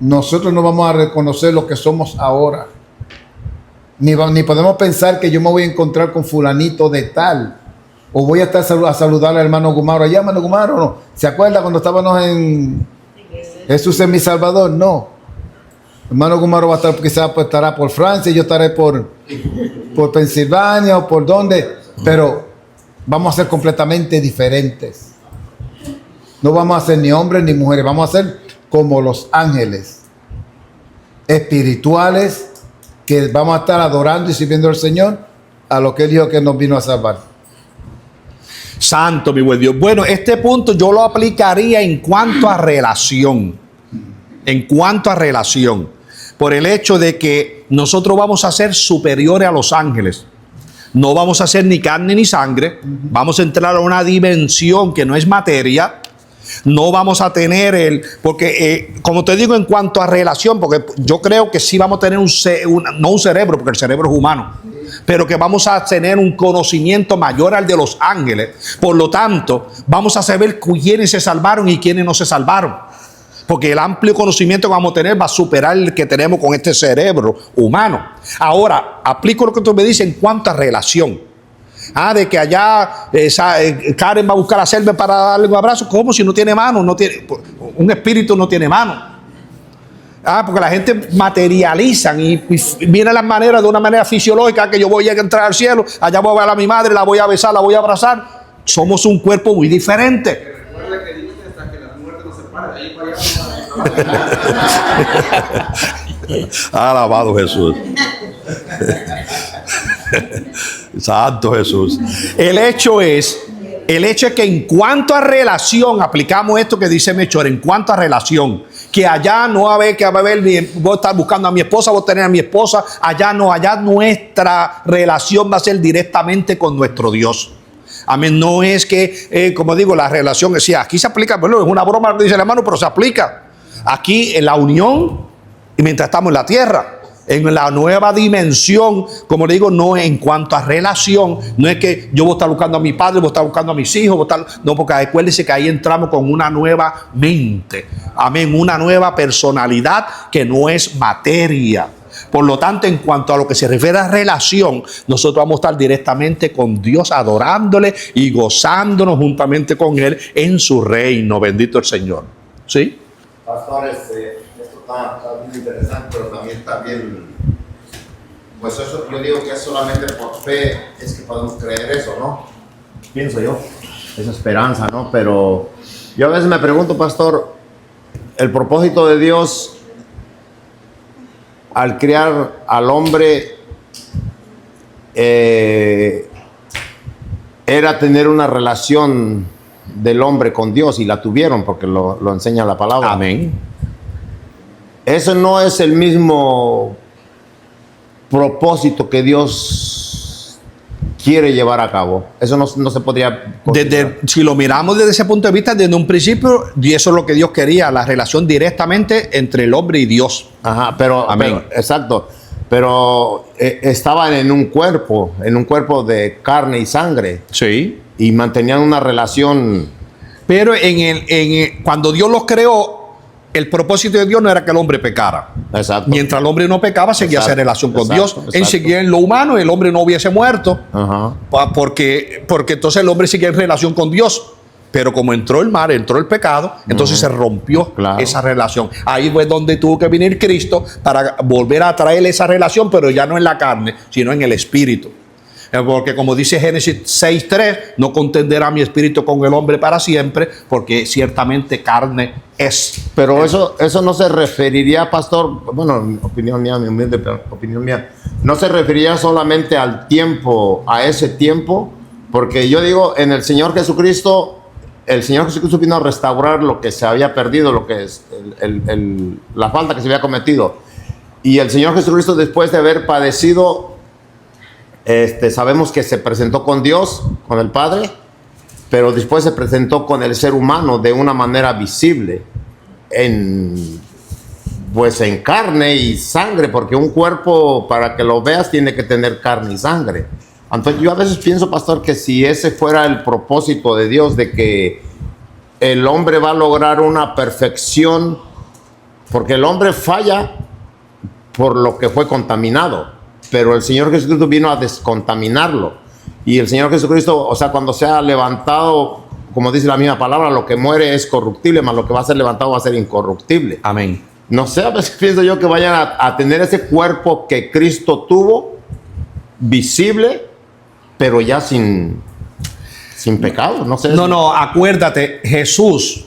nosotros no vamos a reconocer lo que somos ahora. Ni podemos pensar que yo me voy a encontrar con fulanito de tal. O voy a estar a saludar al hermano Gumaro. Allá, hermano Gumaro, ¿no? ¿Se acuerda cuando estábamos en Jesús es mi Salvador? No. Hermano Gumaro va a estar, quizás pues, estará por Francia, yo estaré por Pensilvania o por donde. Pero vamos a ser completamente diferentes. No vamos a ser ni hombres ni mujeres. Vamos a ser como los ángeles espirituales que vamos a estar adorando y sirviendo al Señor a lo que Él dijo que nos vino a salvar. Santo, mi buen Dios. Bueno, este punto yo lo aplicaría en cuanto a relación. En cuanto a relación. Por el hecho de que nosotros vamos a ser superiores a los ángeles. No vamos a ser ni carne ni sangre. Vamos a entrar a una dimensión que no es materia. No vamos a tener porque como te digo en cuanto a relación, porque yo creo que sí vamos a tener no un cerebro, porque el cerebro es humano, pero que vamos a tener un conocimiento mayor al de los ángeles. Por lo tanto, vamos a saber quiénes se salvaron y quiénes no se salvaron. Porque el amplio conocimiento que vamos a tener va a superar el que tenemos con este cerebro humano. Ahora, aplico lo que tú me dices en cuanto a relación. De que allá Karen va a buscar a Selma para darle un abrazo. ¿Cómo? Si no tiene mano, un espíritu no tiene mano. Porque la gente materializan y viene las maneras de una manera fisiológica, que yo voy a entrar al cielo, allá voy a ver a mi madre, la voy a besar, la voy a abrazar. Somos un cuerpo muy diferente. Recuerda que dice hasta que la muerte nos separe, de ahí para allá. Alabado Jesús. Santo Jesús. El hecho es que en cuanto a relación, aplicamos esto que dice Melchor, en cuanto a relación, que allá no va a haber, voy a estar buscando a mi esposa, voy a tener a mi esposa, allá no, allá nuestra relación va a ser directamente con nuestro Dios. Amén. No es que, como digo, la relación, aquí se aplica, bueno, es una broma, dice el hermano, pero se aplica aquí en la unión y mientras estamos en la tierra. En la nueva dimensión, como le digo, no en cuanto a relación, no es que yo voy a estar buscando a mi padre, voy a estar buscando a mis hijos, no, porque acuérdense que ahí entramos con una nueva mente, amén, una nueva personalidad que no es materia. Por lo tanto, en cuanto a lo que se refiere a relación, nosotros vamos a estar directamente con Dios, adorándole y gozándonos juntamente con Él en su reino. Bendito el Señor. ¿Sí? Pastores, está muy interesante, pero también, pues eso, yo digo que es solamente por fe es que podemos creer eso, ¿no? Pienso yo, esa esperanza, ¿no? Pero yo a veces me pregunto, pastor, el propósito de Dios al crear al hombre era tener una relación del hombre con Dios, y la tuvieron porque lo enseña la palabra. Amén. Eso no es el mismo propósito que Dios quiere llevar a cabo. Eso no se podría si lo miramos desde ese punto de vista, desde un principio, y eso es lo que Dios quería, la relación directamente entre el hombre y Dios. Ajá, pero exacto. Pero estaban en un cuerpo de carne y sangre. Sí. Y mantenían una relación. Pero cuando Dios los creó, el propósito de Dios no era que el hombre pecara. Exacto. Mientras el hombre no pecaba, seguía esa relación con Dios. Seguía en lo humano, el hombre no hubiese muerto. Ajá. Porque entonces el hombre seguía en relación con Dios. Pero como entró el mal, entró el pecado, entonces se rompió esa relación. Ahí fue donde tuvo que venir Cristo para volver a traer esa relación, pero ya no en la carne, sino en el espíritu. Porque como dice Génesis 6:3, no contenderá mi espíritu con el hombre para siempre, porque ciertamente carne es. Pero eso no se referiría, pastor, bueno, opinión mía, mi humilde opinión mía, no se referiría solamente al tiempo, a ese tiempo, porque yo digo, en el Señor Jesucristo vino a restaurar lo que se había perdido, lo que es la falta que se había cometido. Y el Señor Jesucristo, después de haber padecido, sabemos que se presentó con Dios, con el Padre, pero después se presentó con el ser humano de una manera visible, en carne y sangre, porque un cuerpo, para que lo veas, tiene que tener carne y sangre. Entonces yo a veces pienso, pastor, que si ese fuera el propósito de Dios, de que el hombre va a lograr una perfección Porque el hombre falla por lo que fue contaminado, pero el Señor Jesucristo vino a descontaminarlo. Y el Señor Jesucristo, o sea, cuando sea levantado, como dice la misma palabra, lo que muere es corruptible, más lo que va a ser levantado va a ser incorruptible. Amén. No sé, a veces pienso yo que vayan a tener ese cuerpo que Cristo tuvo, visible, pero ya sin pecado. No sé. No, acuérdate, Jesús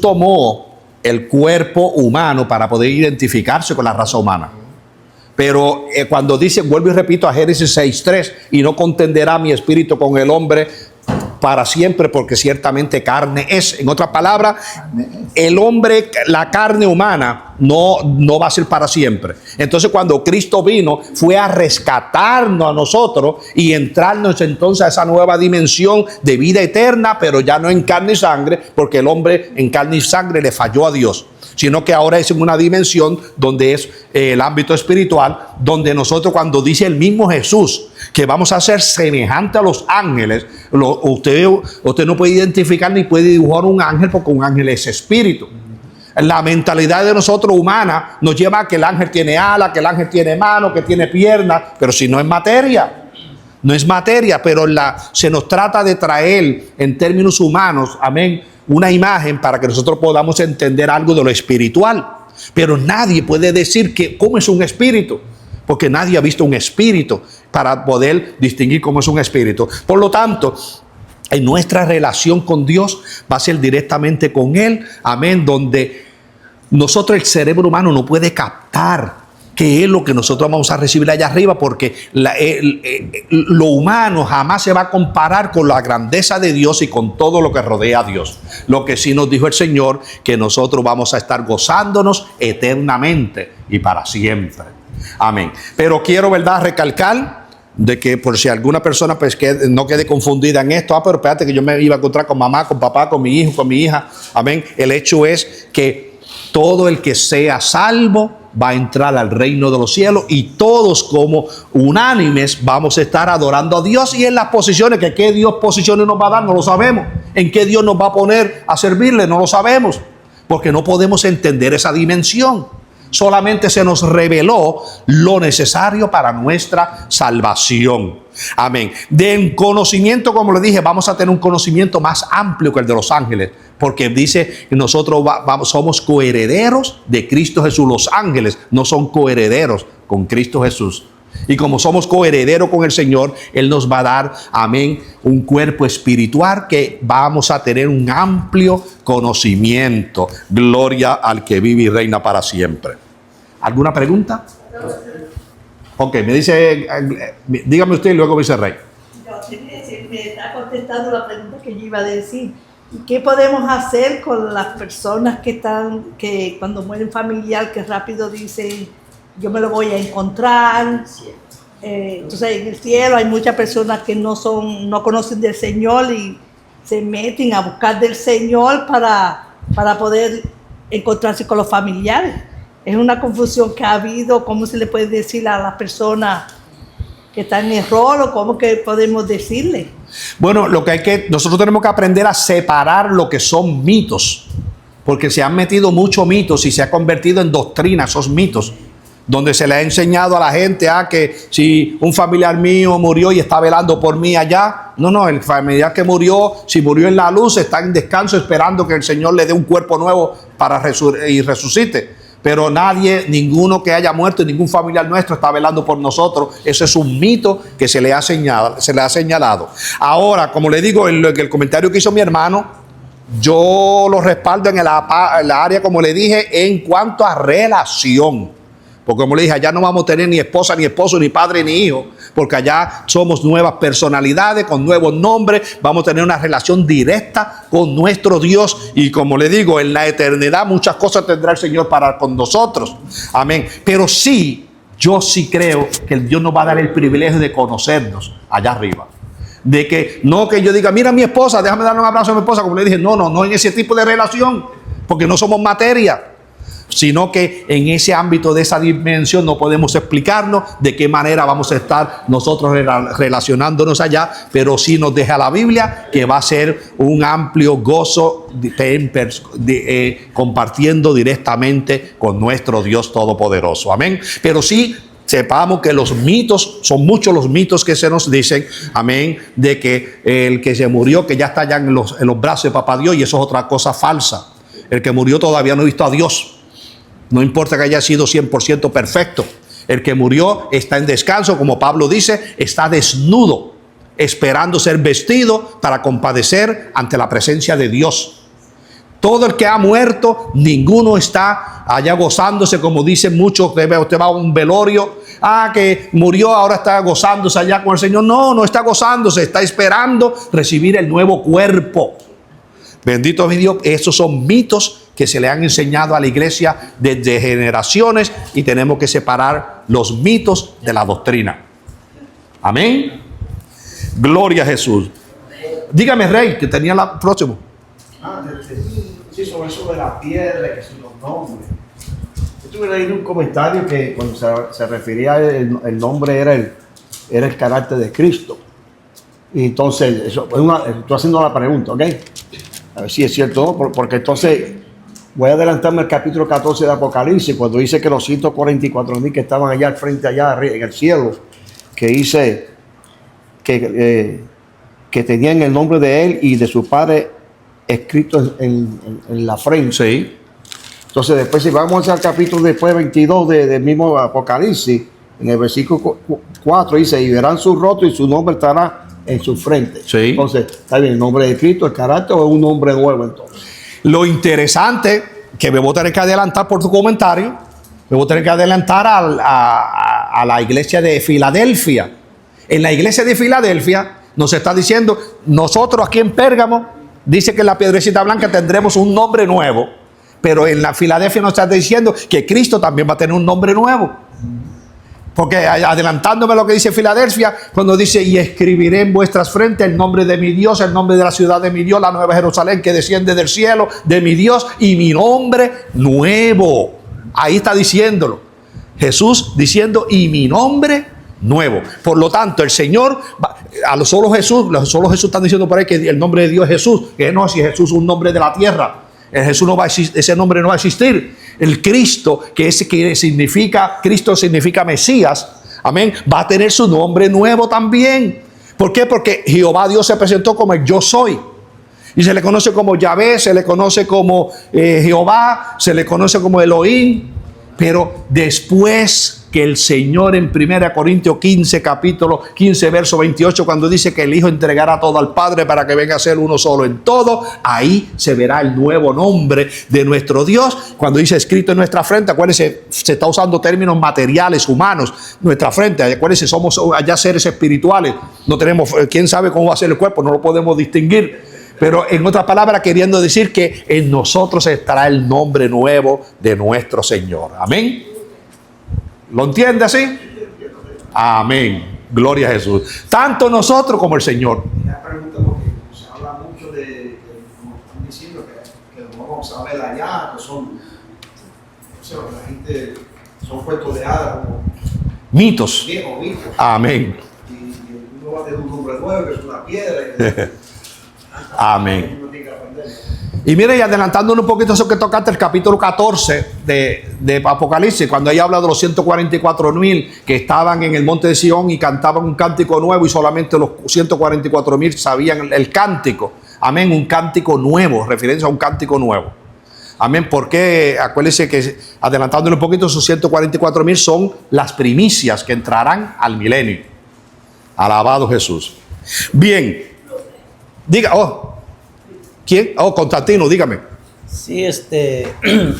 tomó el cuerpo humano para poder identificarse con la raza humana. Pero cuando dice, vuelvo y repito a Génesis 6:3, y no contenderá mi espíritu con el hombre para siempre, porque ciertamente carne es. En otras palabras, el hombre, la carne humana no va a ser para siempre. Entonces, cuando Cristo vino, fue a rescatarnos a nosotros y entrarnos entonces a esa nueva dimensión de vida eterna, pero ya no en carne y sangre, porque el hombre en carne y sangre le falló a Dios, sino que ahora es en una dimensión donde es el ámbito espiritual, donde nosotros, cuando dice el mismo Jesús que vamos a ser semejante a los ángeles, usted no puede identificar ni puede dibujar un ángel, porque un ángel es espíritu. La mentalidad de nosotros humana nos lleva a que el ángel tiene alas, que el ángel tiene manos, que tiene piernas, pero si no es materia. No es materia, pero se nos trata de traer en términos humanos, amén, una imagen para que nosotros podamos entender algo de lo espiritual. Pero nadie puede decir cómo es un espíritu, porque nadie ha visto un espíritu para poder distinguir cómo es un espíritu. Por lo tanto, en nuestra relación con Dios va a ser directamente con Él, amén, donde nosotros, el cerebro humano, no puede captar qué es lo que nosotros vamos a recibir allá arriba, porque lo humano jamás se va a comparar con la grandeza de Dios y con todo lo que rodea a Dios. Lo que sí nos dijo el Señor, que nosotros vamos a estar gozándonos eternamente y para siempre. Amén. Pero quiero, ¿verdad?, recalcar de que, por si alguna persona pues que no quede confundida en esto, pero espérate que yo me iba a encontrar con mamá, con papá, con mi hijo, con mi hija. Amén. El hecho es que todo el que sea salvo va a entrar al reino de los cielos, y todos como unánimes vamos a estar adorando a Dios. Y en las posiciones, que qué Dios posiciones nos va a dar, no lo sabemos. En qué Dios nos va a poner a servirle, no lo sabemos, porque no podemos entender esa dimensión. Solamente se nos reveló lo necesario para nuestra salvación. Amén. De conocimiento, como le dije, vamos a tener un conocimiento más amplio que el de los ángeles, porque dice que nosotros somos coherederos de Cristo Jesús. Los ángeles no son coherederos con Cristo Jesús. Y como somos coherederos con el Señor, Él nos va a dar, amén, un cuerpo espiritual que vamos a tener un amplio conocimiento. Gloria al que vive y reina para siempre. ¿Alguna pregunta? Ok, me dice, dígame usted y luego me dice Rey. Me está contestando la pregunta que yo iba a decir. ¿Qué podemos hacer con las personas que cuando mueren familiar, que rápido dicen, yo me lo voy a encontrar? Entonces, en el cielo hay muchas personas que no conocen del Señor y se meten a buscar del Señor para poder encontrarse con los familiares. Es una confusión que ha habido. ¿Cómo se le puede decir a las personas que están en error, o cómo que podemos decirle? Bueno, nosotros tenemos que aprender a separar lo que son mitos, porque se han metido muchos mitos y se ha convertido en doctrina esos mitos, donde se le ha enseñado a la gente que si un familiar mío murió y está velando por mí allá, no, el familiar que murió, si murió en la luz, está en descanso esperando que el Señor le dé un cuerpo nuevo y resucite. Pero ninguno que haya muerto, ningún familiar nuestro está velando por nosotros. Eso es un mito que se le ha señalado. Ahora, como le digo, el comentario que hizo mi hermano, yo lo respaldo en la área, como le dije, en cuanto a relación. Porque, como le dije, allá no vamos a tener ni esposa, ni esposo, ni padre, ni hijo, porque allá somos nuevas personalidades, con nuevos nombres. Vamos a tener una relación directa con nuestro Dios. Y como le digo, en la eternidad muchas cosas tendrá el Señor para con nosotros. Amén. Pero yo sí creo que Dios nos va a dar el privilegio de conocernos allá arriba. De que yo diga, mira mi esposa, déjame darle un abrazo a mi esposa. Como le dije, no en ese tipo de relación, porque no somos materia. sino que en ese ámbito de esa dimensión no podemos explicarnos de qué manera vamos a estar nosotros relacionándonos allá, pero sí nos deja la Biblia que va a ser un amplio gozo compartiendo directamente con nuestro Dios Todopoderoso. Amén. Pero sí, sepamos que los mitos, son muchos los mitos que se nos dicen, amén, de que el que se murió, que ya está allá en los brazos de Papá Dios, y eso es otra cosa falsa. El que murió todavía no ha visto a Dios. No importa que haya sido 100% perfecto. El que murió está en descanso, como Pablo dice, está desnudo, esperando ser vestido para compadecer ante la presencia de Dios. Todo el que ha muerto, ninguno está allá gozándose, como dicen muchos. Usted va a un velorio, que murió, ahora está gozándose allá con el Señor. No, no está gozándose, está esperando recibir el nuevo cuerpo. Bendito mi Dios, esos son mitos que se le han enseñado a la iglesia desde generaciones, y tenemos que separar los mitos de la doctrina. Amén. Gloria a Jesús. Dígame, Rey, que tenía la próximo. Sí, sobre eso de la piedra, que son los nombres. Yo estuve leyendo un comentario que cuando se refería el nombre era el carácter de Cristo. Y entonces, estoy haciendo la pregunta, ¿ok? A ver si es cierto, ¿no? Porque entonces voy a adelantarme al capítulo 14 de Apocalipsis, cuando dice que los 144.000 que estaban allá al frente, allá en el cielo, que dice que tenían el nombre de él y de su padre escrito en la frente. Sí. Entonces después, si vamos al capítulo después 22 del mismo Apocalipsis, en el versículo 4 dice, y verán su rostro y su nombre estará en su frente. Sí. Entonces, ¿está bien el nombre de Cristo, el carácter, o es un nombre nuevo entonces? Lo interesante, que me voy a tener que adelantar por tu comentario, me voy a tener que adelantar a la iglesia de Filadelfia. En la iglesia de Filadelfia nos está diciendo, nosotros aquí en Pérgamo, dice que en la piedrecita blanca tendremos un nombre nuevo, pero en la Filadelfia nos está diciendo que Cristo también va a tener un nombre nuevo. Porque adelantándome a lo que dice Filadelfia, cuando dice, y escribiré en vuestras frentes el nombre de mi Dios, el nombre de la ciudad de mi Dios, la nueva Jerusalén que desciende del cielo de mi Dios, y mi nombre nuevo. Ahí está diciéndolo. Jesús diciendo, y mi nombre nuevo. Por lo tanto, el Señor, solo Jesús están diciendo por ahí que el nombre de Dios es Jesús, que no, si Jesús es un nombre de la tierra. Jesús no va a existir, ese nombre no va a existir. El Cristo, que significa, Cristo significa Mesías, amén, va a tener su nombre nuevo también. ¿Por qué? Porque Jehová Dios se presentó como el yo soy. Y se le conoce como Yahvé, se le conoce como Jehová, se le conoce como Elohim. Pero después que el Señor en 1 Corintios 15, capítulo 15, verso 28, cuando dice que el Hijo entregará todo al Padre para que venga a ser uno solo en todo, ahí se verá el nuevo nombre de nuestro Dios. Cuando dice escrito en nuestra frente, acuérdense, se está usando términos materiales, humanos, nuestra frente, acuérdense, somos allá seres espirituales, no tenemos, quién sabe cómo va a ser el cuerpo, no lo podemos distinguir. Pero en otras palabras, queriendo decir que en nosotros estará el nombre nuevo de nuestro Señor. Amén. ¿Lo entiende así? Amén. Gloria a Jesús. Tanto nosotros como el Señor. Una pregunta, porque se habla mucho de como están diciendo, que no vamos a ver allá, que son, o sea, la gente son cuentos de hadas, como Mitos. mitos. Amén. Y uno va a tener un nombre nuevo, que es una piedra. Amén. Y mire, y adelantándonos un poquito eso que tocaste el capítulo 14 de Apocalipsis, cuando ahí habla de los 144.000 que estaban en el monte de Sión y cantaban un cántico nuevo, y solamente los 144.000 sabían el cántico. Amén, un cántico nuevo, referencia a un cántico nuevo. Amén, porque acuérdense que adelantándole un poquito, esos 144.000 son las primicias que entrarán al milenio. Alabado Jesús. Bien, diga, ¿quién? Constantino, dígame. Sí,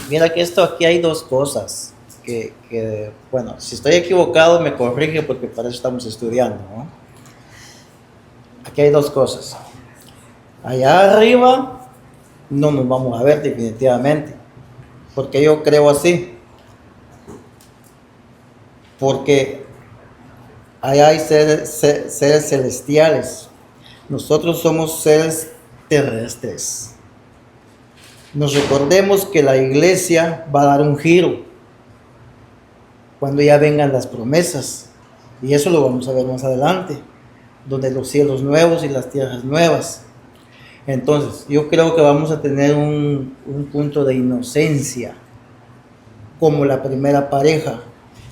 mira que aquí hay dos cosas que, bueno, si estoy equivocado me corrige porque para eso estamos estudiando, ¿no? Aquí hay dos cosas. Allá arriba no nos vamos a ver definitivamente, porque yo creo así, porque allá hay seres celestiales, nosotros somos seres terrestres. nos recordemos que la iglesia va a dar un giro cuando ya vengan las promesas. Y eso lo vamos a ver más adelante, donde los cielos nuevos y las tierras nuevas. Entonces, yo creo que vamos a tener un punto de inocencia, como la primera pareja.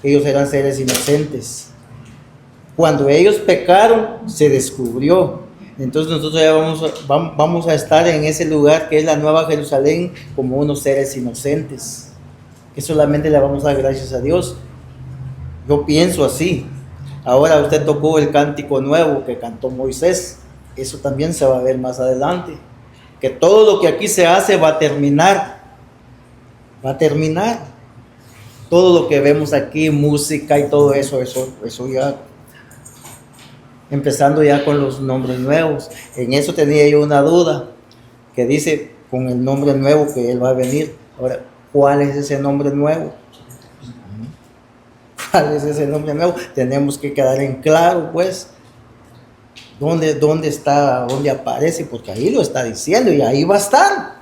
Ellos eran seres inocentes. Cuando ellos pecaron, se descubrió. Entonces nosotros ya vamos a estar en ese lugar que es la Nueva Jerusalén, como unos seres inocentes, que solamente le vamos a dar gracias a Dios. Yo pienso así. Ahora usted tocó el cántico nuevo que cantó Moisés. Eso también se va a ver más adelante. Que todo lo que aquí se hace va a terminar. Va a terminar. Todo lo que vemos aquí, música y todo eso ya. Empezando ya con los nombres nuevos. En eso tenía yo una duda. Que dice con el nombre nuevo que Él va a venir. Ahora, ¿cuál es ese nombre nuevo? ¿Cuál es ese nombre nuevo? Tenemos que quedar en claro, pues. ¿Dónde está? ¿Dónde aparece? Porque ahí lo está diciendo y ahí va a estar.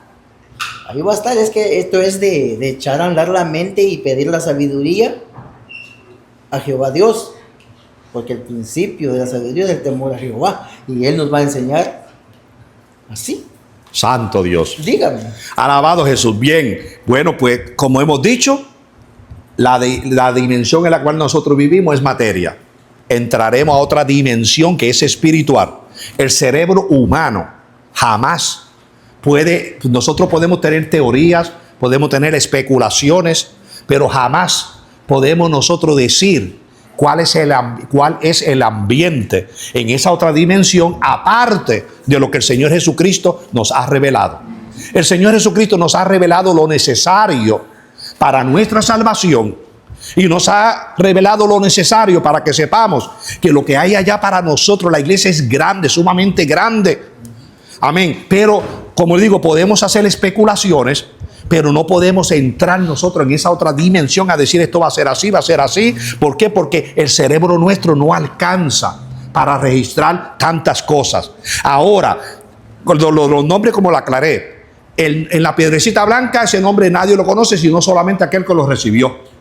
Ahí va a estar. Es que esto es de echar a andar la mente y pedir la sabiduría a Jehová Dios. Porque el principio de la sabiduría es el temor a Jehová. Y Él nos va a enseñar así. Santo Dios. Dígame. Alabado Jesús. Bien. Bueno, pues como hemos dicho, la dimensión en la cual nosotros vivimos es materia. Entraremos a otra dimensión que es espiritual. El cerebro humano jamás puede, nosotros podemos tener teorías, podemos tener especulaciones, pero jamás podemos nosotros decir cuál es el ambiente en esa otra dimensión, aparte de lo que el Señor Jesucristo nos ha revelado. El Señor Jesucristo nos ha revelado lo necesario para nuestra salvación. Y nos ha revelado lo necesario para que sepamos que lo que hay allá para nosotros, la iglesia es grande, sumamente grande. Amén. Pero, como digo, podemos hacer especulaciones, pero no podemos entrar nosotros en esa otra dimensión a decir esto va a ser así, va a ser así. ¿Por qué? Porque el cerebro nuestro no alcanza para registrar tantas cosas. Ahora, los nombres como lo aclaré, en la piedrecita blanca, ese nombre nadie lo conoce, sino solamente aquel que lo recibió.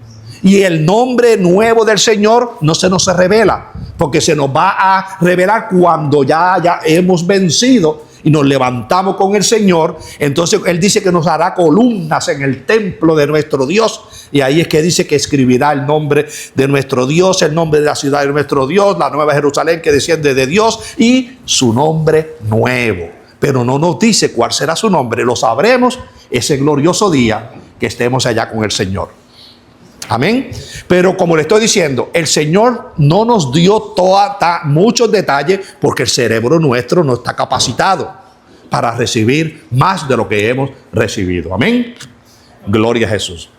Y el nombre nuevo del Señor no se nos revela, porque se nos va a revelar cuando ya hemos vencido y nos levantamos con el Señor. Entonces Él dice que nos hará columnas en el templo de nuestro Dios. Y ahí es que dice que escribirá el nombre de nuestro Dios, el nombre de la ciudad de nuestro Dios, la nueva Jerusalén que desciende de Dios y su nombre nuevo. Pero no nos dice cuál será su nombre. Lo sabremos ese glorioso día que estemos allá con el Señor. Amén. Pero como le estoy diciendo, el Señor no nos dio muchos detalles porque el cerebro nuestro no está capacitado para recibir más de lo que hemos recibido. Amén. Gloria a Jesús.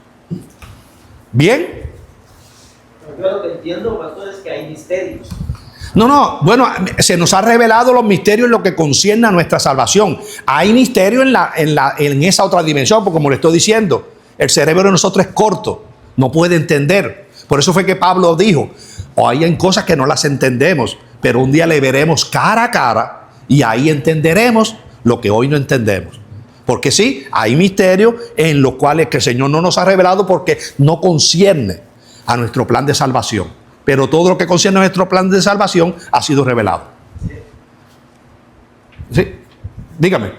Bien. Yo lo que entiendo, pastor, es que hay misterios. No, bueno, se nos ha revelado los misterios en lo que concierne a nuestra salvación. Hay misterio en esa otra dimensión, porque como le estoy diciendo, el cerebro de nosotros es corto. No puede entender. Por eso fue que Pablo dijo, hay cosas que no las entendemos, pero un día le veremos cara a cara y ahí entenderemos lo que hoy no entendemos. Porque sí, hay misterios en los cuales que el Señor no nos ha revelado porque no concierne a nuestro plan de salvación. Pero todo lo que concierne a nuestro plan de salvación ha sido revelado. ¿Sí? Dígame.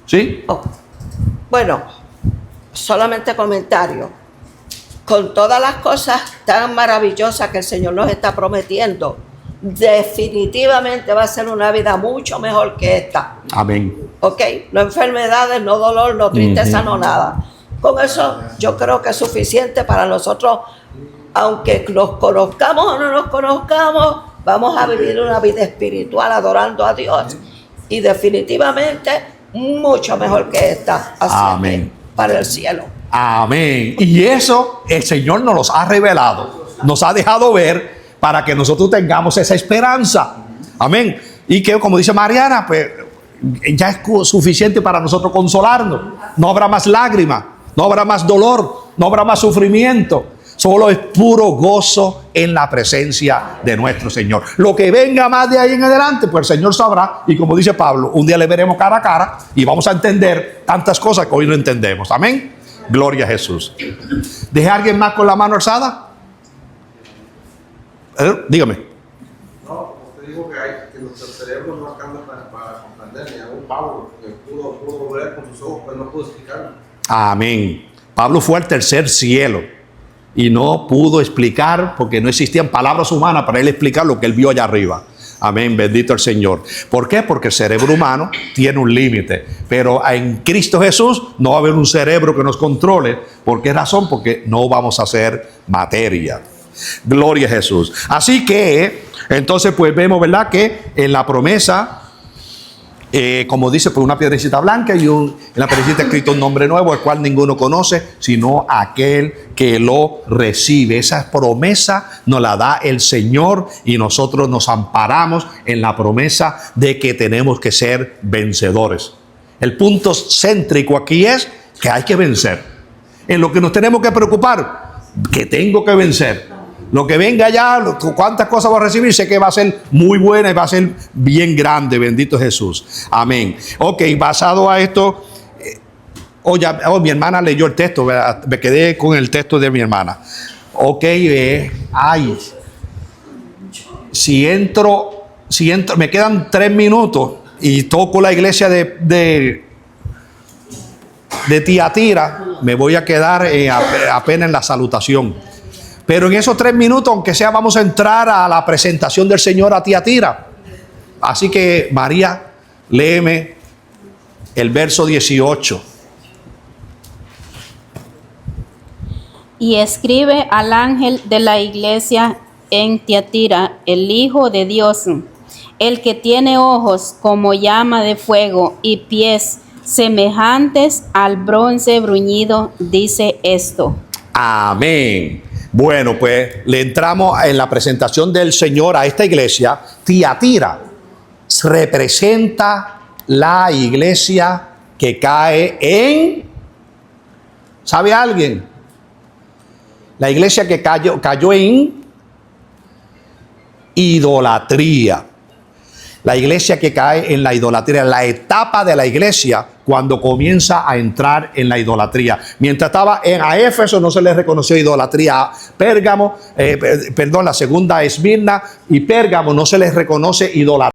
¿Sí? Bueno, solamente comentario. Con todas las cosas tan maravillosas que el Señor nos está prometiendo, definitivamente va a ser una vida mucho mejor que esta. Amén. ¿Ok? No enfermedades, no dolor, no tristeza, no nada. Con eso yo creo que es suficiente para nosotros, aunque nos conozcamos o no nos conozcamos, vamos a vivir una vida espiritual adorando a Dios. Y definitivamente mucho mejor que esta. Así para el cielo. Amén. Y eso el Señor nos los ha revelado, nos ha dejado ver para que nosotros tengamos esa esperanza. Amén. Y que como dice Mariana, pues ya es suficiente para nosotros consolarnos. No habrá más lágrimas, no habrá más dolor, no habrá más sufrimiento. Solo es puro gozo en la presencia de nuestro Señor. Lo que venga más de ahí en adelante, pues el Señor sabrá. Y como dice Pablo, un día le veremos cara a cara y vamos a entender tantas cosas que hoy no entendemos. Amén. Gloria a Jesús. ¿Deje a alguien más con la mano alzada? Dígame. No, usted dijo que nuestro cerebro no alcanza para comprender, ni aún Pablo, que pudo ver con sus ojos, pero no pudo explicarlo. Amén. Pablo fue al tercer cielo y no pudo explicar, porque no existían palabras humanas para él explicar lo que él vio allá arriba. Amén, bendito el Señor. ¿Por qué? Porque el cerebro humano tiene un límite, pero en Cristo Jesús no va a haber un cerebro que nos controle. ¿Por qué razón? Porque no vamos a ser materia. Gloria a Jesús. Así que, entonces pues vemos, ¿verdad? Que en la promesa, como dice, por una piedrecita blanca y en la piedrecita escrito un nombre nuevo, el cual ninguno conoce, sino aquel que lo recibe. Esa promesa nos la da el Señor y nosotros nos amparamos en la promesa de que tenemos que ser vencedores. El punto céntrico aquí es que hay que vencer. En lo que nos tenemos que preocupar, que tengo que vencer. Lo que venga ya, cuántas cosas va a recibir, sé que va a ser muy buena y va a ser bien grande, bendito Jesús. Amén. Ok, basado a esto, mi hermana leyó el texto, ¿verdad? Me quedé con el texto de mi hermana. Ok, si entro, me quedan 3 minutos y toco la iglesia de Tiatira, me voy a quedar apenas en la salutación. Pero en esos 3 minutos, aunque sea, vamos a entrar a la presentación del Señor a Tiatira. Así que, María, léeme el verso 18. Y escribe al ángel de la iglesia en Tiatira, el Hijo de Dios, el que tiene ojos como llama de fuego y pies semejantes al bronce bruñido, dice esto. Amén. Bueno, pues le entramos en la presentación del Señor a esta iglesia. Tiatira representa la iglesia que cae en... ¿Sabe alguien? La iglesia que cayó en idolatría. La iglesia que cae en la idolatría, la etapa de la iglesia cuando comienza a entrar en la idolatría. Mientras estaba a Éfeso no se le reconoció idolatría. A Pérgamo, la segunda Esmirna y Pérgamo no se les reconoce idolatría.